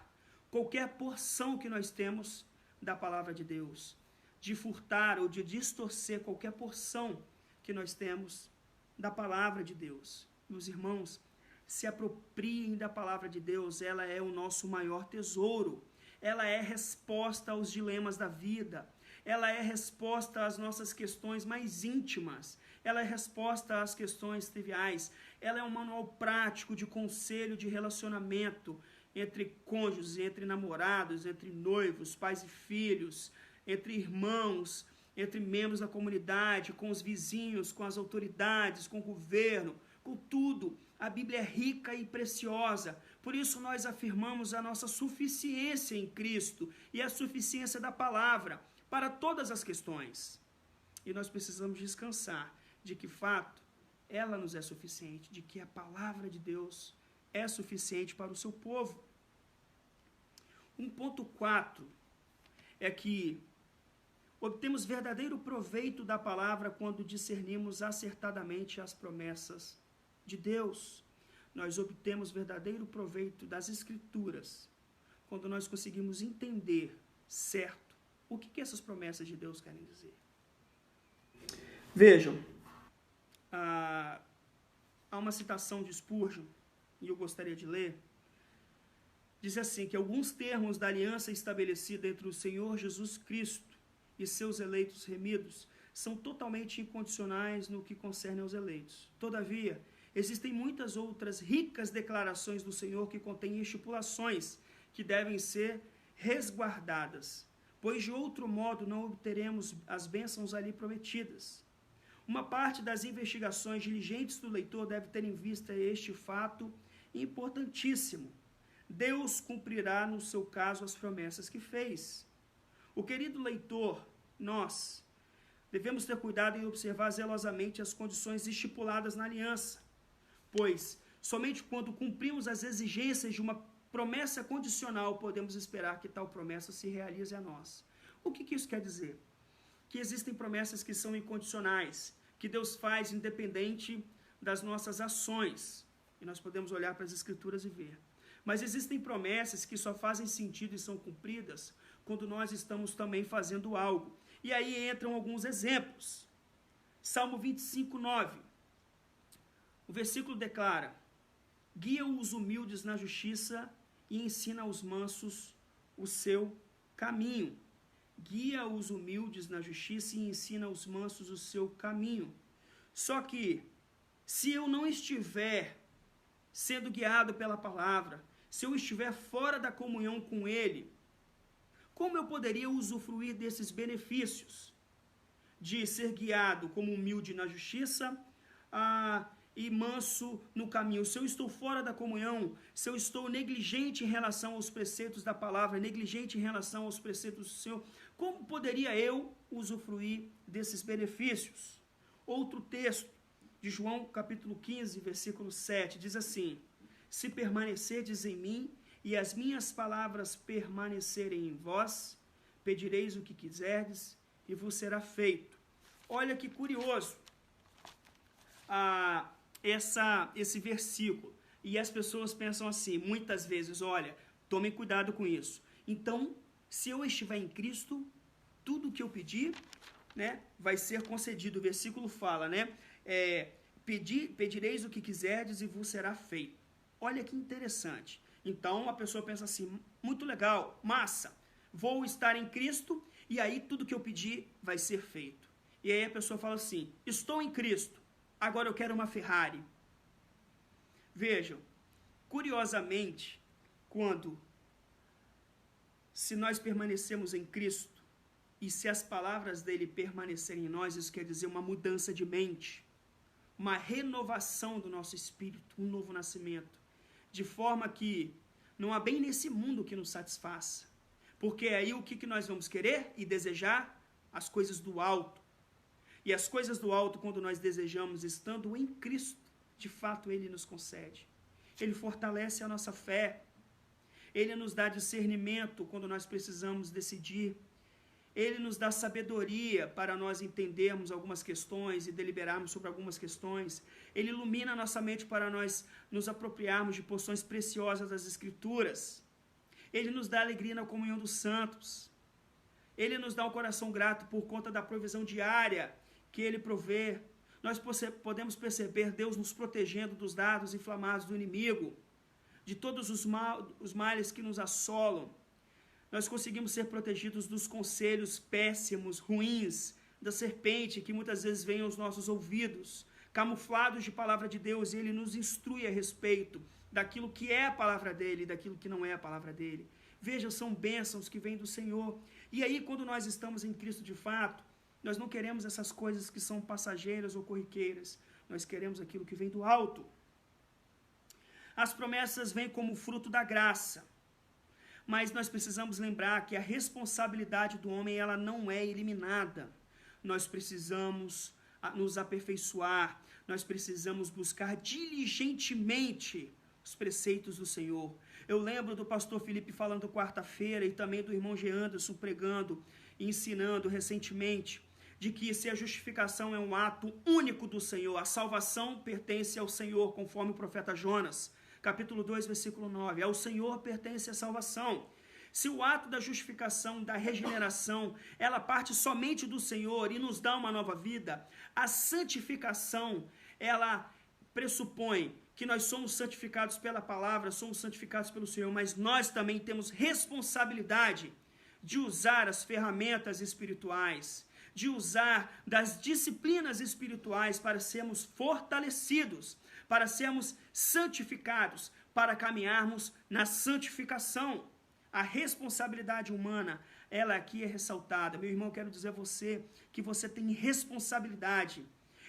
A: qualquer porção que nós temos da palavra de Deus, de furtar ou de distorcer qualquer porção que nós temos da palavra de Deus. Meus irmãos, se apropriem da palavra de Deus, ela é o nosso maior tesouro, ela é resposta aos dilemas da vida, ela é resposta às nossas questões mais íntimas, ela é resposta às questões triviais, ela é um manual prático de conselho de relacionamento entre cônjuges, entre namorados, entre noivos, pais e filhos, entre irmãos, entre membros da comunidade, com os vizinhos, com as autoridades, com o governo, com tudo. A Bíblia é rica e preciosa, por isso nós afirmamos a nossa suficiência em Cristo e a suficiência da palavra para todas as questões. E nós precisamos descansar de que, fato, ela nos é suficiente, de que a palavra de Deus é suficiente para o seu povo. 1.4 é que obtemos verdadeiro proveito da palavra quando discernimos acertadamente as promessas de Deus. Nós obtemos verdadeiro proveito das Escrituras quando nós conseguimos entender certo o que essas promessas de Deus querem dizer. Vejam, há uma citação de Spurgeon, e eu gostaria de ler. Diz assim, que alguns termos da aliança estabelecida entre o Senhor Jesus Cristo e seus eleitos remidos são totalmente incondicionais no que concerne aos eleitos. Todavia, existem muitas outras ricas declarações do Senhor que contêm estipulações que devem ser resguardadas, pois de outro modo não obteremos as bênçãos ali prometidas. Uma parte das investigações diligentes do leitor deve ter em vista este fato importantíssimo: Deus cumprirá no seu caso as promessas que fez. O querido leitor, nós devemos ter cuidado em observar zelosamente as condições estipuladas na aliança, pois somente quando cumprimos as exigências de uma promessa condicional podemos esperar que tal promessa se realize a nós. O que isso quer dizer? que existem promessas que são incondicionais, que Deus faz independente das nossas ações. E nós podemos olhar para as Escrituras e ver. Mas existem promessas que só fazem sentido e são cumpridas quando nós estamos também fazendo algo. E aí entram alguns exemplos. Salmo 25, 9. O versículo declara: guia os humildes na justiça e ensina aos mansos o seu caminho. Guia os humildes na justiça e ensina aos mansos o seu caminho. Só que, se eu não estiver sendo guiado pela palavra, se eu estiver fora da comunhão com Ele, como eu poderia usufruir desses benefícios? De ser guiado como humilde na justiça e manso no caminho. Se eu estou fora da comunhão, se eu estou negligente em relação aos preceitos da palavra, negligente em relação aos preceitos do Senhor, como poderia eu usufruir desses benefícios? Outro texto, de João capítulo 15, versículo 7, diz assim: se permanecerdes em mim e as minhas palavras permanecerem em vós, pedireis o que quiserdes e vos será feito. Olha que curioso esse versículo. E as pessoas pensam assim, muitas vezes, olha, tomem cuidado com isso. Então, se eu estiver em Cristo, tudo o que eu pedir, né, vai ser concedido. O versículo fala, né, pedireis o que quiserdes e vos será feito. Olha que interessante. Então, a pessoa pensa assim, muito legal, massa, vou estar em Cristo e aí tudo que eu pedir vai ser feito. E aí a pessoa fala assim, estou em Cristo, agora eu quero uma Ferrari. Vejam, curiosamente, se nós permanecemos em Cristo, e se as palavras dele permanecerem em nós, isso quer dizer uma mudança de mente, uma renovação do nosso espírito, um novo nascimento, de forma que não há bem nesse mundo que nos satisfaça, porque aí o que nós vamos querer e desejar? As coisas do alto. E as coisas do alto, quando nós desejamos, estando em Cristo, de fato Ele nos concede. Ele fortalece a nossa fé. Ele nos dá discernimento quando nós precisamos decidir. Ele nos dá sabedoria para nós entendermos algumas questões e deliberarmos sobre algumas questões. Ele ilumina a nossa mente para nós nos apropriarmos de porções preciosas das Escrituras. Ele nos dá alegria na comunhão dos santos. Ele nos dá um coração grato por conta da provisão diária que Ele provê. Nós podemos perceber Deus nos protegendo dos dardos inflamados do inimigo, de todos os males que nos assolam. Nós conseguimos ser protegidos dos conselhos péssimos, ruins, da serpente que muitas vezes vem aos nossos ouvidos, camuflados de palavra de Deus, e Ele nos instrui a respeito daquilo que é a palavra dEle e daquilo que não é a palavra dEle. Veja, são bênçãos que vêm do Senhor. E aí, quando nós estamos em Cristo de fato, nós não queremos essas coisas que são passageiras ou corriqueiras. Nós queremos aquilo que vem do alto. As promessas vêm como fruto da graça. Mas nós precisamos lembrar que a responsabilidade do homem, ela não é eliminada. Nós precisamos nos aperfeiçoar. Nós precisamos buscar diligentemente os preceitos do Senhor. Eu lembro do pastor Felipe falando quarta-feira e também do irmão Jean Anderson pregando e ensinando recentemente de que se a justificação é um ato único do Senhor, a salvação pertence ao Senhor, conforme o profeta Jonas, capítulo 2, versículo 9. Ao Senhor pertence a salvação. Se o ato da justificação, da regeneração, ela parte somente do Senhor e nos dá uma nova vida, a santificação, ela pressupõe que nós somos santificados pela palavra, somos santificados pelo Senhor, mas nós também temos responsabilidade de usar as ferramentas espirituais, de usar das disciplinas espirituais para sermos fortalecidos, para sermos santificados, para caminharmos na santificação. A responsabilidade humana, ela aqui é ressaltada. Meu irmão, quero dizer a você que você tem responsabilidade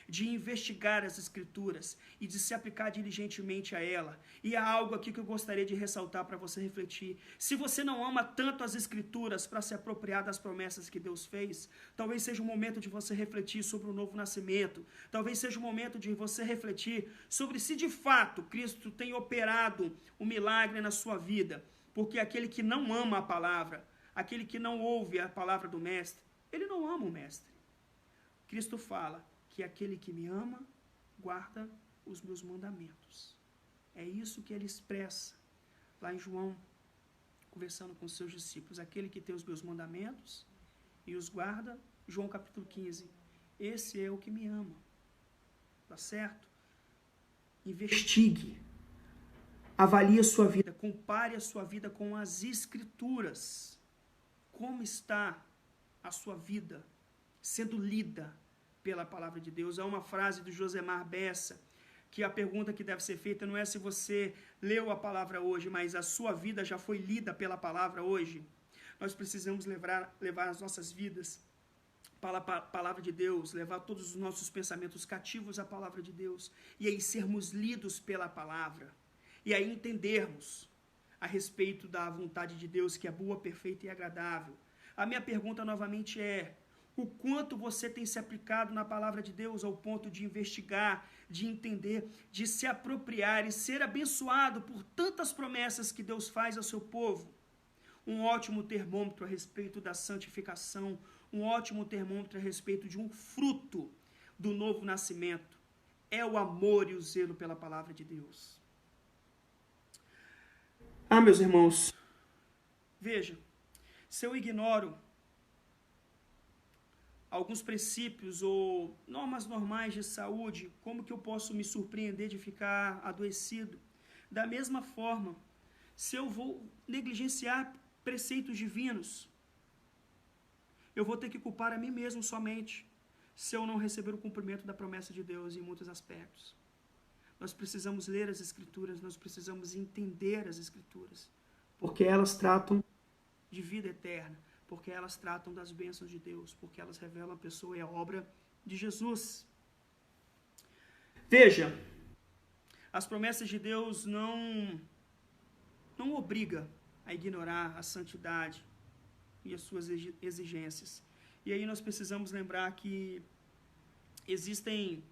A: de investigar as Escrituras e de se aplicar diligentemente a ela. E há algo aqui que eu gostaria de ressaltar para você refletir. Se você não ama tanto as Escrituras para se apropriar das promessas que Deus fez, talvez seja o momento de você refletir sobre o novo nascimento. Talvez seja o momento de você refletir sobre se de fato Cristo tem operado um milagre na sua vida. Porque aquele que não ama a palavra, aquele que não ouve a palavra do Mestre, ele não ama o mestre. Cristo fala que aquele que me ama, guarda os meus mandamentos. É isso que ele expressa lá em João, conversando com os seus discípulos. Aquele que tem os meus mandamentos e os guarda, João capítulo 15. Esse é o que me ama. Tá certo? Investigue. Avalie a sua vida. Compare a sua vida com as Escrituras. Como está a sua vida sendo lida pela palavra de Deus? Há uma frase do Josemar Bessa, que a pergunta que deve ser feita não é se você leu a palavra hoje, mas a sua vida já foi lida pela palavra hoje. Nós precisamos levar as nossas vidas para a palavra de Deus, levar todos os nossos pensamentos cativos à palavra de Deus, e aí sermos lidos pela palavra, e aí entendermos a respeito da vontade de Deus, que é boa, perfeita e agradável. A minha pergunta novamente é: o quanto você tem se aplicado na palavra de Deus ao ponto de investigar, de entender, de se apropriar e ser abençoado por tantas promessas que Deus faz ao seu povo? Um ótimo termômetro a respeito da santificação, um ótimo termômetro a respeito de um fruto do novo nascimento é o amor e o zelo pela palavra de Deus. Meus irmãos, veja, se eu ignoro alguns princípios ou normas normais de saúde, como que eu posso me surpreender de ficar adoecido? Da mesma forma, se eu vou negligenciar preceitos divinos, eu vou ter que culpar a mim mesmo somente, se eu não receber o cumprimento da promessa de Deus em muitos aspectos. Nós precisamos ler as Escrituras, nós precisamos entender as Escrituras, porque elas tratam de vida eterna, porque elas tratam das bênçãos de Deus, porque elas revelam a pessoa e a obra de Jesus. Veja, as promessas de Deus não obrigam a ignorar a santidade e as suas exigências. E aí nós precisamos lembrar que existem,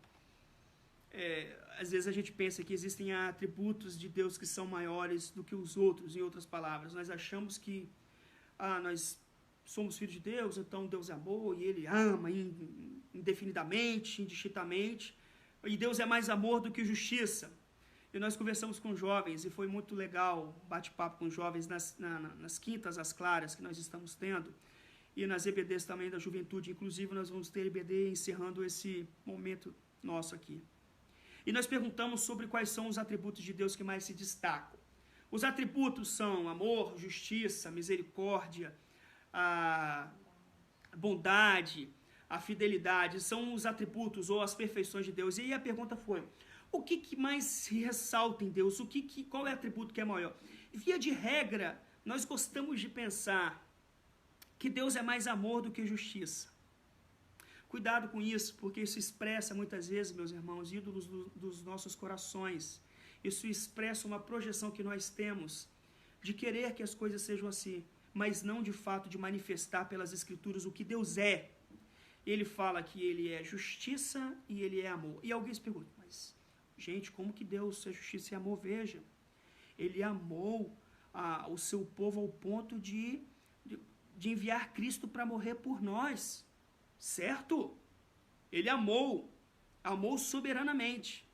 A: às vezes a gente pensa que existem atributos de Deus que são maiores do que os outros, em outras palavras. Nós achamos que nós somos filhos de Deus, então Deus é amor e Ele ama indefinidamente, indistintamente, e Deus é mais amor do que justiça. E nós conversamos com jovens, e foi muito legal bate-papo com jovens nas quintas, as claras, que nós estamos tendo, e nas EBDs também da juventude. Inclusive nós vamos ter EBD encerrando esse momento nosso aqui. E nós perguntamos sobre quais são os atributos de Deus que mais se destacam. Os atributos são amor, justiça, misericórdia, a bondade, a fidelidade, são os atributos ou as perfeições de Deus. E aí a pergunta foi: o que mais se ressalta em Deus? Qual é o atributo que é maior? Via de regra, nós gostamos de pensar que Deus é mais amor do que justiça. Cuidado com isso, porque isso expressa muitas vezes, meus irmãos, ídolos dos nossos corações. Isso expressa uma projeção que nós temos de querer que as coisas sejam assim, mas não de fato de manifestar pelas Escrituras o que Deus é. Ele fala que Ele é justiça e Ele é amor. E alguém se pergunta: mas, gente, como que Deus é justiça e amor? Veja, Ele amou o seu povo ao ponto de enviar Cristo para morrer por nós, certo? Ele amou soberanamente.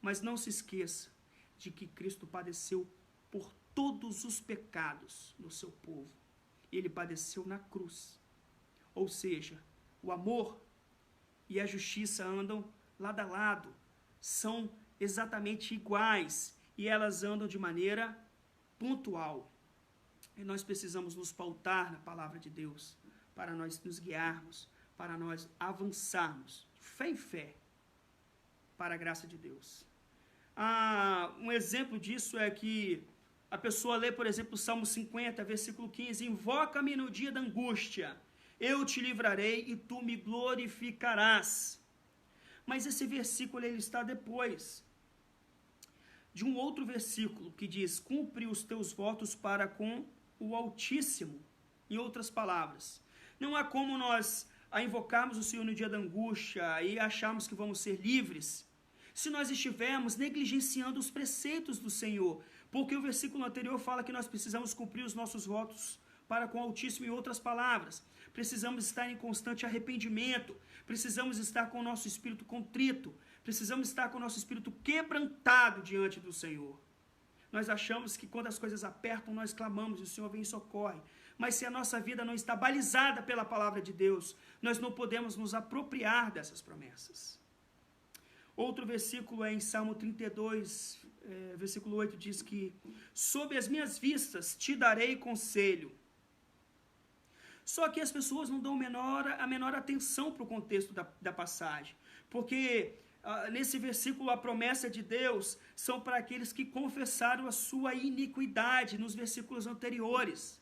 A: Mas não se esqueça de que Cristo padeceu por todos os pecados do seu povo. Ele padeceu na cruz. Ou seja, o amor e a justiça andam lado a lado, são exatamente iguais, e elas andam de maneira pontual. E nós precisamos nos pautar na palavra de Deus, para nós nos guiarmos, para nós avançarmos, de fé em fé, para a graça de Deus. Um exemplo disso é que a pessoa lê, por exemplo, o Salmo 50, versículo 15: invoca-me no dia da angústia, eu te livrarei e tu me glorificarás. Mas esse versículo ele está depois de um outro versículo que diz: cumpre os teus votos para com o Altíssimo. Em outras palavras, não há como nós invocarmos o Senhor no dia da angústia e acharmos que vamos ser livres se nós estivermos negligenciando os preceitos do Senhor, porque o versículo anterior fala que nós precisamos cumprir os nossos votos para com o Altíssimo. Em outras palavras, precisamos estar em constante arrependimento, precisamos estar com o nosso espírito contrito, precisamos estar com o nosso espírito quebrantado diante do Senhor. Nós achamos que quando as coisas apertam, nós clamamos e o Senhor vem e socorre. Mas se a nossa vida não está balizada pela palavra de Deus, nós não podemos nos apropriar dessas promessas. Outro versículo é em Salmo 32, versículo 8, diz que sob as minhas vistas te darei conselho. Só que as pessoas não dão a menor atenção para o contexto da passagem, porque nesse versículo a promessa de Deus são para aqueles que confessaram a sua iniquidade nos versículos anteriores.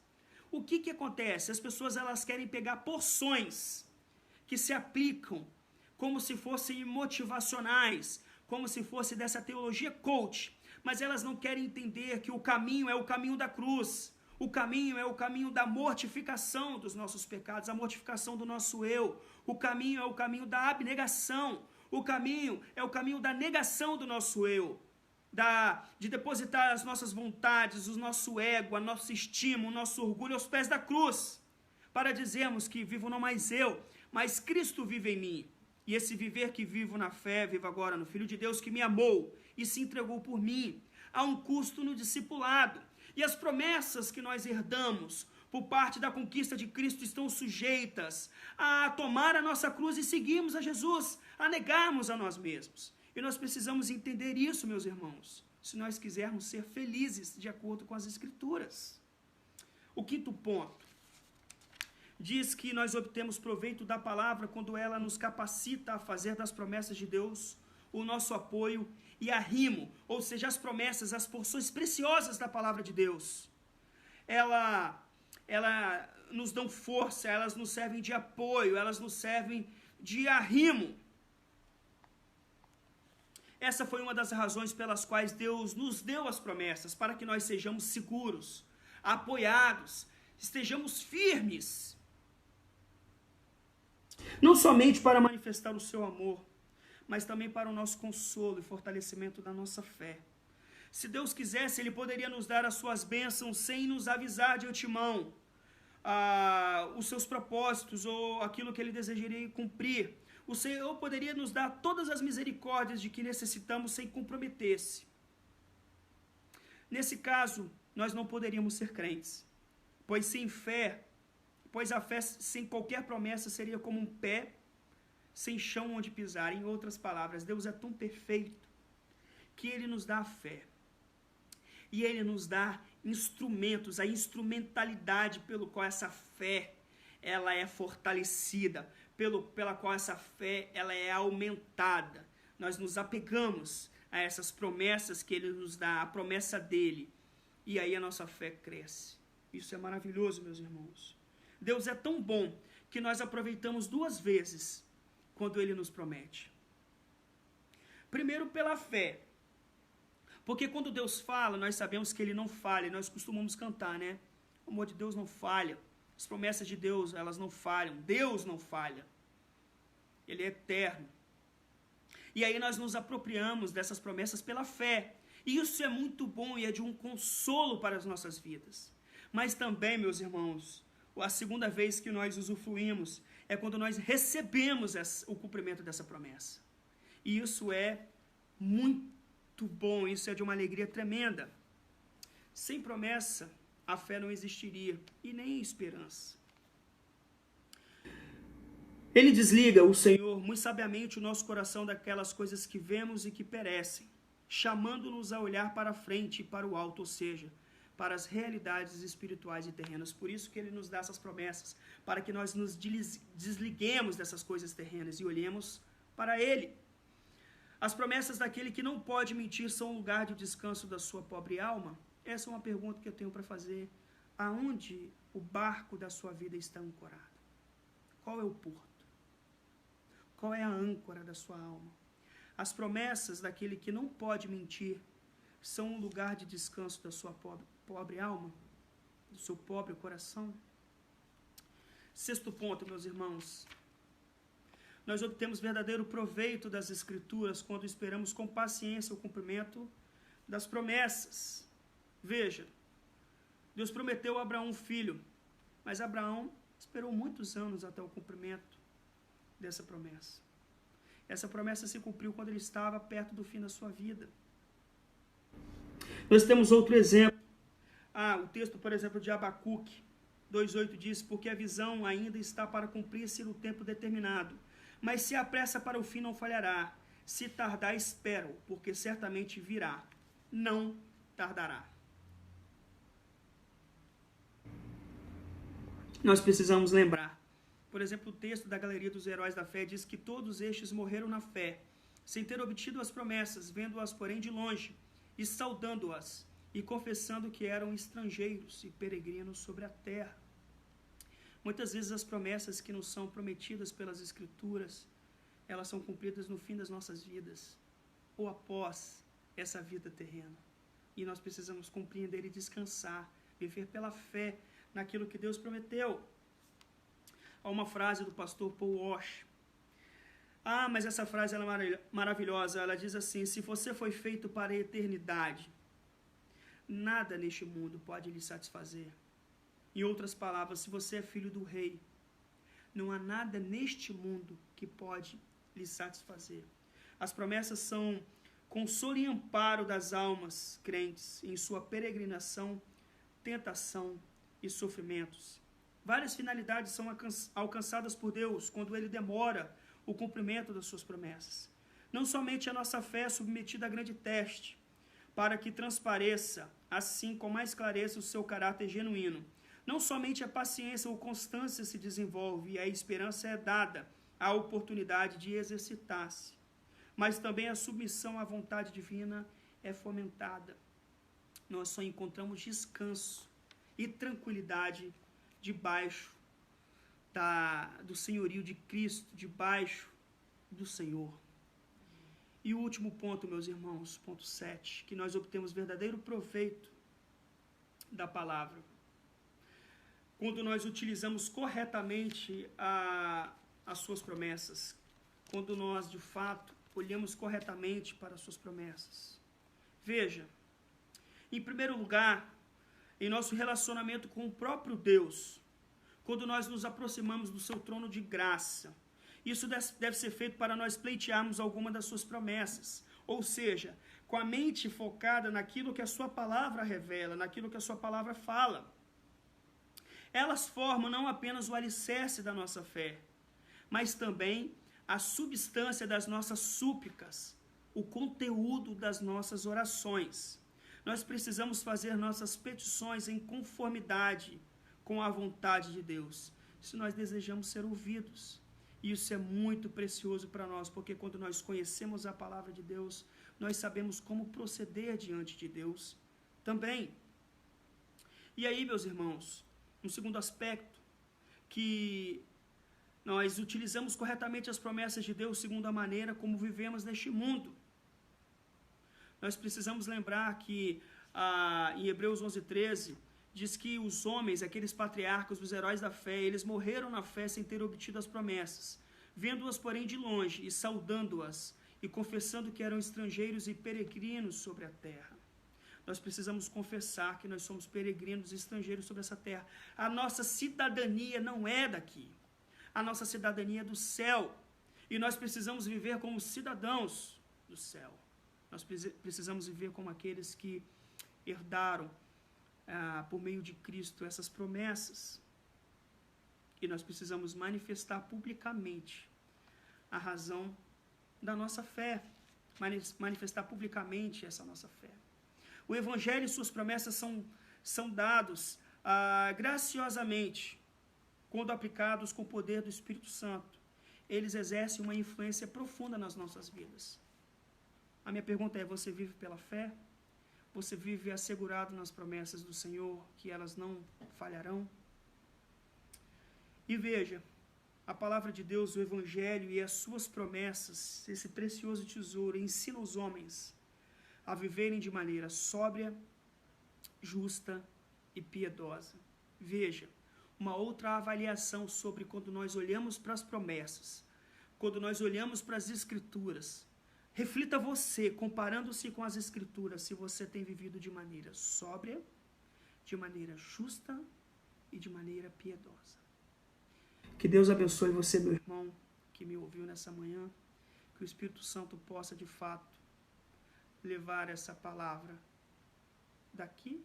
A: O que acontece? As pessoas elas querem pegar porções que se aplicam como se fossem motivacionais, como se fosse dessa teologia coach, mas elas não querem entender que o caminho é o caminho da cruz, o caminho é o caminho da mortificação dos nossos pecados, a mortificação do nosso eu, o caminho é o caminho da abnegação, o caminho é o caminho da negação do nosso eu, de depositar as nossas vontades, o nosso ego, a nossa estima, o nosso orgulho aos pés da cruz, para dizermos que vivo não mais eu, mas Cristo vive em mim. E esse viver que vivo na fé, vivo agora no Filho de Deus que me amou e se entregou por mim. Há um custo no discipulado. E as promessas que nós herdamos por parte da conquista de Cristo estão sujeitas a tomar a nossa cruz e seguirmos a Jesus, a negarmos a nós mesmos. E nós precisamos entender isso, meus irmãos, se nós quisermos ser felizes de acordo com as Escrituras. O quinto ponto diz que nós obtemos proveito da palavra quando ela nos capacita a fazer das promessas de Deus o nosso apoio e arrimo, ou seja, as promessas, as porções preciosas da palavra de Deus. Ela nos dão força, elas nos servem de apoio, elas nos servem de arrimo. Essa foi uma das razões pelas quais Deus nos deu as promessas, para que nós sejamos seguros, apoiados, estejamos firmes. Não somente para manifestar o seu amor, mas também para o nosso consolo e fortalecimento da nossa fé. Se Deus quisesse, Ele poderia nos dar as suas bênçãos sem nos avisar de antemão os seus propósitos ou aquilo que Ele desejaria cumprir. O Senhor poderia nos dar todas as misericórdias de que necessitamos sem comprometer-se. Nesse caso, nós não poderíamos ser crentes, pois a fé sem qualquer promessa seria como um pé sem chão onde pisar. Em outras palavras, Deus é tão perfeito que Ele nos dá a fé. E Ele nos dá instrumentos, a instrumentalidade pelo qual essa fé ela é fortalecida, pela qual essa fé ela é aumentada. Nós nos apegamos a essas promessas que Ele nos dá, a promessa dEle, e aí a nossa fé cresce. Isso é maravilhoso, meus irmãos. Deus é tão bom que nós aproveitamos duas vezes quando Ele nos promete. Primeiro, pela fé. Porque quando Deus fala, nós sabemos que Ele não falha. Nós costumamos cantar, né? O amor de Deus não falha. As promessas de Deus, elas não falham. Deus não falha. Ele é eterno. E aí nós nos apropriamos dessas promessas pela fé. E isso é muito bom e é de um consolo para as nossas vidas. Mas também, meus irmãos, a segunda vez que nós usufruímos é quando nós recebemos o cumprimento dessa promessa. E isso é muito bom, isso é de uma alegria tremenda. Sem promessa, a fé não existiria e nem esperança. Ele desliga, o Senhor, muito sabiamente o nosso coração daquelas coisas que vemos e que perecem, chamando-nos a olhar para a frente e para o alto, ou seja, para as realidades espirituais e terrenas. Por isso que Ele nos dá essas promessas, para que nós nos desliguemos dessas coisas terrenas e olhemos para Ele. As promessas daquele que não pode mentir são um lugar de descanso da sua pobre alma? Essa é uma pergunta que eu tenho para fazer. Aonde o barco da sua vida está ancorado? Qual é o porto? Qual é a âncora da sua alma? As promessas daquele que não pode mentir são um lugar de descanso da sua pobre alma, do seu pobre coração. Sexto ponto, meus irmãos. Nós obtemos verdadeiro proveito das Escrituras quando esperamos com paciência o cumprimento das promessas. Veja, Deus prometeu a Abraão um filho, Mas Abraão esperou muitos anos até o cumprimento dessa promessa. Essa promessa se cumpriu quando ele estava perto do fim da sua vida. Nós temos outro exemplo. O texto, por exemplo, de Abacuque 2,8 diz: porque a visão ainda está para cumprir-se no tempo determinado, mas se apressa para o fim não falhará. Se tardar, espera-o, porque certamente virá. Não tardará. Nós precisamos lembrar. Por exemplo, o texto da Galeria dos Heróis da Fé diz que todos estes morreram na fé, sem ter obtido as promessas, vendo-as, porém, de longe, e saudando-as, e confessando que eram estrangeiros e peregrinos sobre a terra. Muitas vezes as promessas que nos são prometidas pelas Escrituras, elas são cumpridas no fim das nossas vidas, ou após essa vida terrena. E nós precisamos compreender e descansar, viver pela fé naquilo que Deus prometeu. Há uma frase do pastor Paul Walsh. Mas essa frase ela é maravilhosa. Ela diz assim: se você foi feito para a eternidade, nada neste mundo pode lhe satisfazer. Em outras palavras, se você é filho do rei, não há nada neste mundo que pode lhe satisfazer. As promessas são consolo e amparo das almas crentes em sua peregrinação, tentação e sofrimentos. Várias finalidades são alcançadas por Deus quando Ele demora o cumprimento das suas promessas. Não somente a nossa fé é submetida a grande teste, para que transpareça, assim com mais clareza, o seu caráter genuíno. Não somente a paciência ou constância se desenvolve e a esperança é dada a oportunidade de exercitar-se, mas também a submissão à vontade divina é fomentada. Nós só encontramos descanso e tranquilidade debaixo do senhorio de Cristo, debaixo do Senhor. E o último ponto, meus irmãos, ponto 7, que nós obtemos verdadeiro proveito da palavra quando nós utilizamos corretamente as suas promessas, quando nós, de fato, olhamos corretamente para as suas promessas. Veja, em primeiro lugar, em nosso relacionamento com o próprio Deus, quando nós nos aproximamos do seu trono de graça, isso deve ser feito para nós pleitearmos alguma das suas promessas, ou seja, com a mente focada naquilo que a sua palavra revela, naquilo que a sua palavra fala. Elas formam não apenas o alicerce da nossa fé, mas também a substância das nossas súplicas, o conteúdo das nossas orações. Nós precisamos fazer nossas petições em conformidade com a vontade de Deus, se nós desejamos ser ouvidos. E isso é muito precioso para nós, porque quando nós conhecemos a palavra de Deus, nós sabemos como proceder diante de Deus também. E aí, meus irmãos, um segundo aspecto, que nós utilizamos corretamente as promessas de Deus segundo a maneira como vivemos neste mundo. Nós precisamos lembrar que em Hebreus 11:13, diz que os homens, aqueles patriarcas, os heróis da fé, eles morreram na fé sem ter obtido as promessas, vendo-as, porém, de longe e saudando-as e confessando que eram estrangeiros e peregrinos sobre a terra. Nós precisamos confessar que nós somos peregrinos e estrangeiros sobre essa terra. A nossa cidadania não é daqui. A nossa cidadania é do céu. E nós precisamos viver como cidadãos do céu. Nós precisamos viver como aqueles que herdaram, por meio de Cristo, essas promessas. E nós precisamos manifestar publicamente a razão da nossa fé. Manifestar publicamente essa nossa fé. O Evangelho e suas promessas são dados graciosamente, quando aplicados com o poder do Espírito Santo. Eles exercem uma influência profunda nas nossas vidas. A minha pergunta é: você vive pela fé? Você vive assegurado nas promessas do Senhor, que elas não falharão? E veja, a palavra de Deus, o Evangelho e as suas promessas, esse precioso tesouro, ensina os homens a viverem de maneira sóbria, justa e piedosa. Veja, uma outra avaliação sobre quando nós olhamos para as promessas, quando nós olhamos para as Escrituras. Reflita você, comparando-se com as Escrituras, se você tem vivido de maneira sóbria, de maneira justa e de maneira piedosa. Que Deus abençoe você, meu irmão, que me ouviu nessa manhã. Que o Espírito Santo possa, de fato, levar essa palavra daqui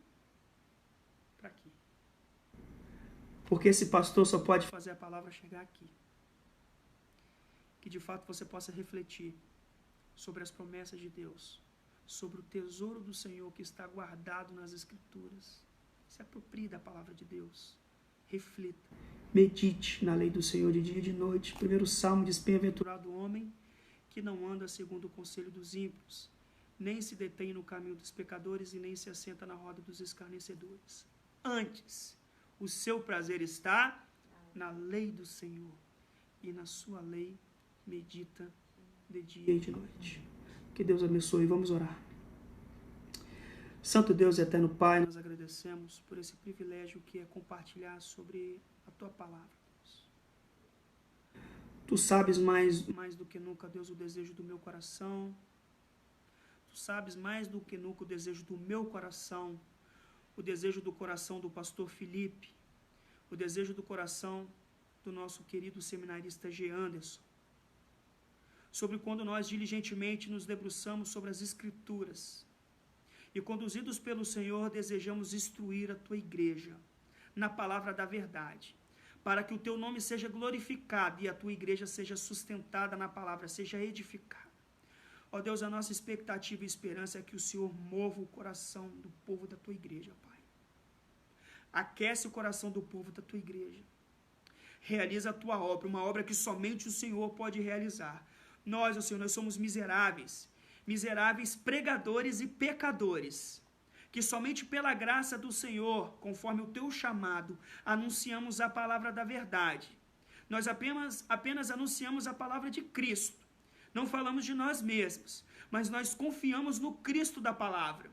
A: para aqui. Porque esse pastor só pode fazer a palavra chegar aqui. Que de fato você possa refletir sobre as promessas de Deus, sobre o tesouro do Senhor que está guardado nas Escrituras. Se aproprie da palavra de Deus. Reflita. Medite na lei do Senhor de dia e de noite. Primeiro Salmo diz: bem-aventurado o homem que não anda segundo o conselho dos ímpios, nem se detém no caminho dos pecadores e nem se assenta na roda dos escarnecedores. Antes, o seu prazer está na lei do Senhor, e na sua lei medita de dia e de noite. Que Deus abençoe. Vamos orar. Santo Deus e eterno Pai, nós agradecemos por esse privilégio que é compartilhar sobre a Tua palavra, Deus. Tu sabes mais do que nunca, Deus, o desejo do meu coração. Tu sabes mais do que nunca o desejo do meu coração, o desejo do coração do pastor Felipe, o desejo do coração do nosso querido seminarista G. Anderson, sobre quando nós diligentemente nos debruçamos sobre as Escrituras e, conduzidos pelo Senhor, desejamos instruir a Tua igreja na palavra da verdade, para que o Teu nome seja glorificado e a Tua igreja seja sustentada na palavra, seja edificada. Ó Deus, a nossa expectativa e esperança é que o Senhor mova o coração do povo da Tua igreja, Pai. Aquece o coração do povo da Tua igreja. Realiza a Tua obra, uma obra que somente o Senhor pode realizar. Nós, ó Senhor, nós somos miseráveis pregadores e pecadores, que somente pela graça do Senhor, conforme o Teu chamado, anunciamos a palavra da verdade. Nós apenas anunciamos a palavra de Cristo. Não falamos de nós mesmos, mas nós confiamos no Cristo da palavra.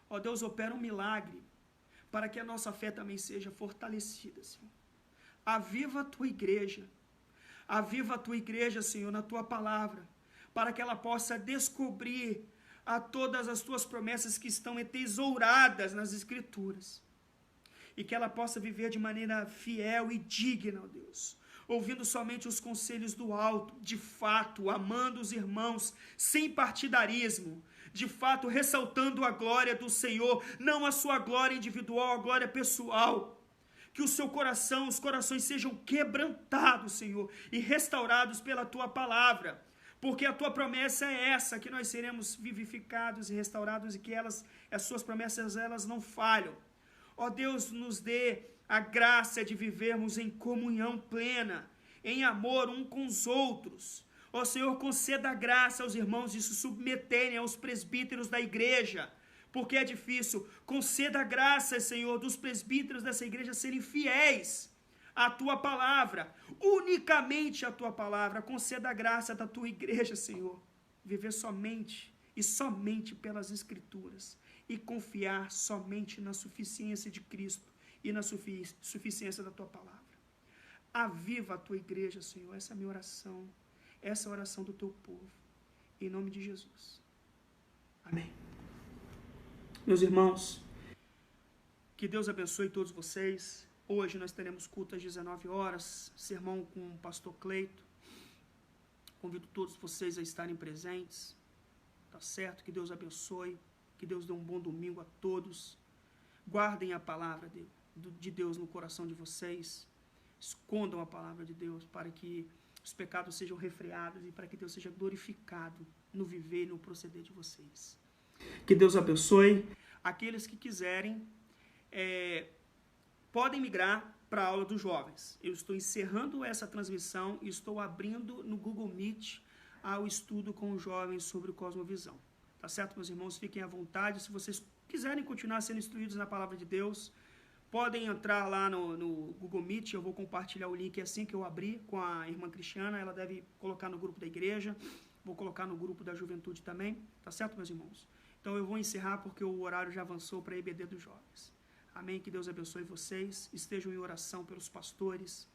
A: Ó Deus, opera um milagre para que a nossa fé também seja fortalecida, Senhor. Aviva a Tua igreja. Aviva a Tua igreja, Senhor, na Tua palavra, para que ela possa descobrir a todas as Tuas promessas que estão entesouradas nas Escrituras. E que ela possa viver de maneira fiel e digna, ó Deus, ouvindo somente os conselhos do alto, de fato, amando os irmãos, sem partidarismo, de fato, ressaltando a glória do Senhor, não a sua glória individual, a glória pessoal. Que o seu coração, os corações sejam quebrantados, Senhor, e restaurados pela Tua palavra, porque a Tua promessa é essa, que nós seremos vivificados e restaurados e que as Suas promessas, elas não falham. Ó Deus, nos dê a graça de vivermos em comunhão plena, em amor um com os outros. Ó Senhor, conceda a graça aos irmãos de se submeterem aos presbíteros da igreja, porque é difícil. Conceda a graça, Senhor, dos presbíteros dessa igreja serem fiéis à Tua palavra, unicamente à Tua palavra. Conceda a graça da Tua igreja, Senhor, viver somente e somente pelas Escrituras e confiar somente na suficiência de Cristo e na suficiência da Tua palavra. Aviva a Tua igreja, Senhor. Essa é a minha oração, essa é a oração do Teu povo, em nome de Jesus. Amém. Meus irmãos, que Deus abençoe todos vocês. Hoje nós teremos culto às 19 horas, sermão com o pastor Cleito. Convido todos vocês a estarem presentes, tá certo? Que Deus abençoe, que Deus dê um bom domingo a todos. Guardem a palavra de Deus no coração de vocês, escondam a palavra de Deus para que os pecados sejam refreados e para que Deus seja glorificado no viver e no proceder de vocês. Que Deus abençoe. Aqueles que quiserem podem migrar para a aula dos jovens. Eu estou encerrando essa transmissão e estou abrindo no Google Meet ao estudo com os jovens sobre cosmovisão. Tá certo, meus irmãos? Fiquem à vontade. Se vocês quiserem continuar sendo instruídos na palavra de Deus, podem entrar lá no Google Meet. Eu vou compartilhar o link assim que eu abrir com a irmã Cristiana. Ela deve colocar no grupo da igreja. Vou colocar no grupo da juventude também. Tá certo, meus irmãos? Então eu vou encerrar porque o horário já avançou para a EBD dos jovens. Amém? Que Deus abençoe vocês. Estejam em oração pelos pastores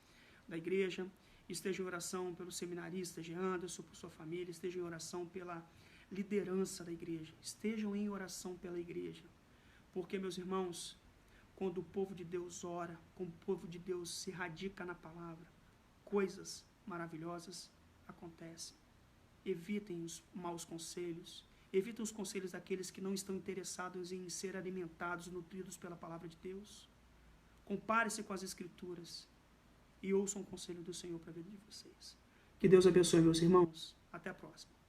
A: da igreja. Estejam em oração pelos seminaristas de Anderson, por sua família. Estejam em oração pela liderança da igreja. Estejam em oração pela igreja. Porque, meus irmãos, quando o povo de Deus ora, quando o povo de Deus se radica na palavra, coisas maravilhosas acontecem. Evitem os maus conselhos, evitem os conselhos daqueles que não estão interessados em ser alimentados, nutridos pela palavra de Deus. Compare-se com as Escrituras e ouçam o conselho do Senhor para a vida de vocês. Que Deus abençoe, meus irmãos. Até a próxima.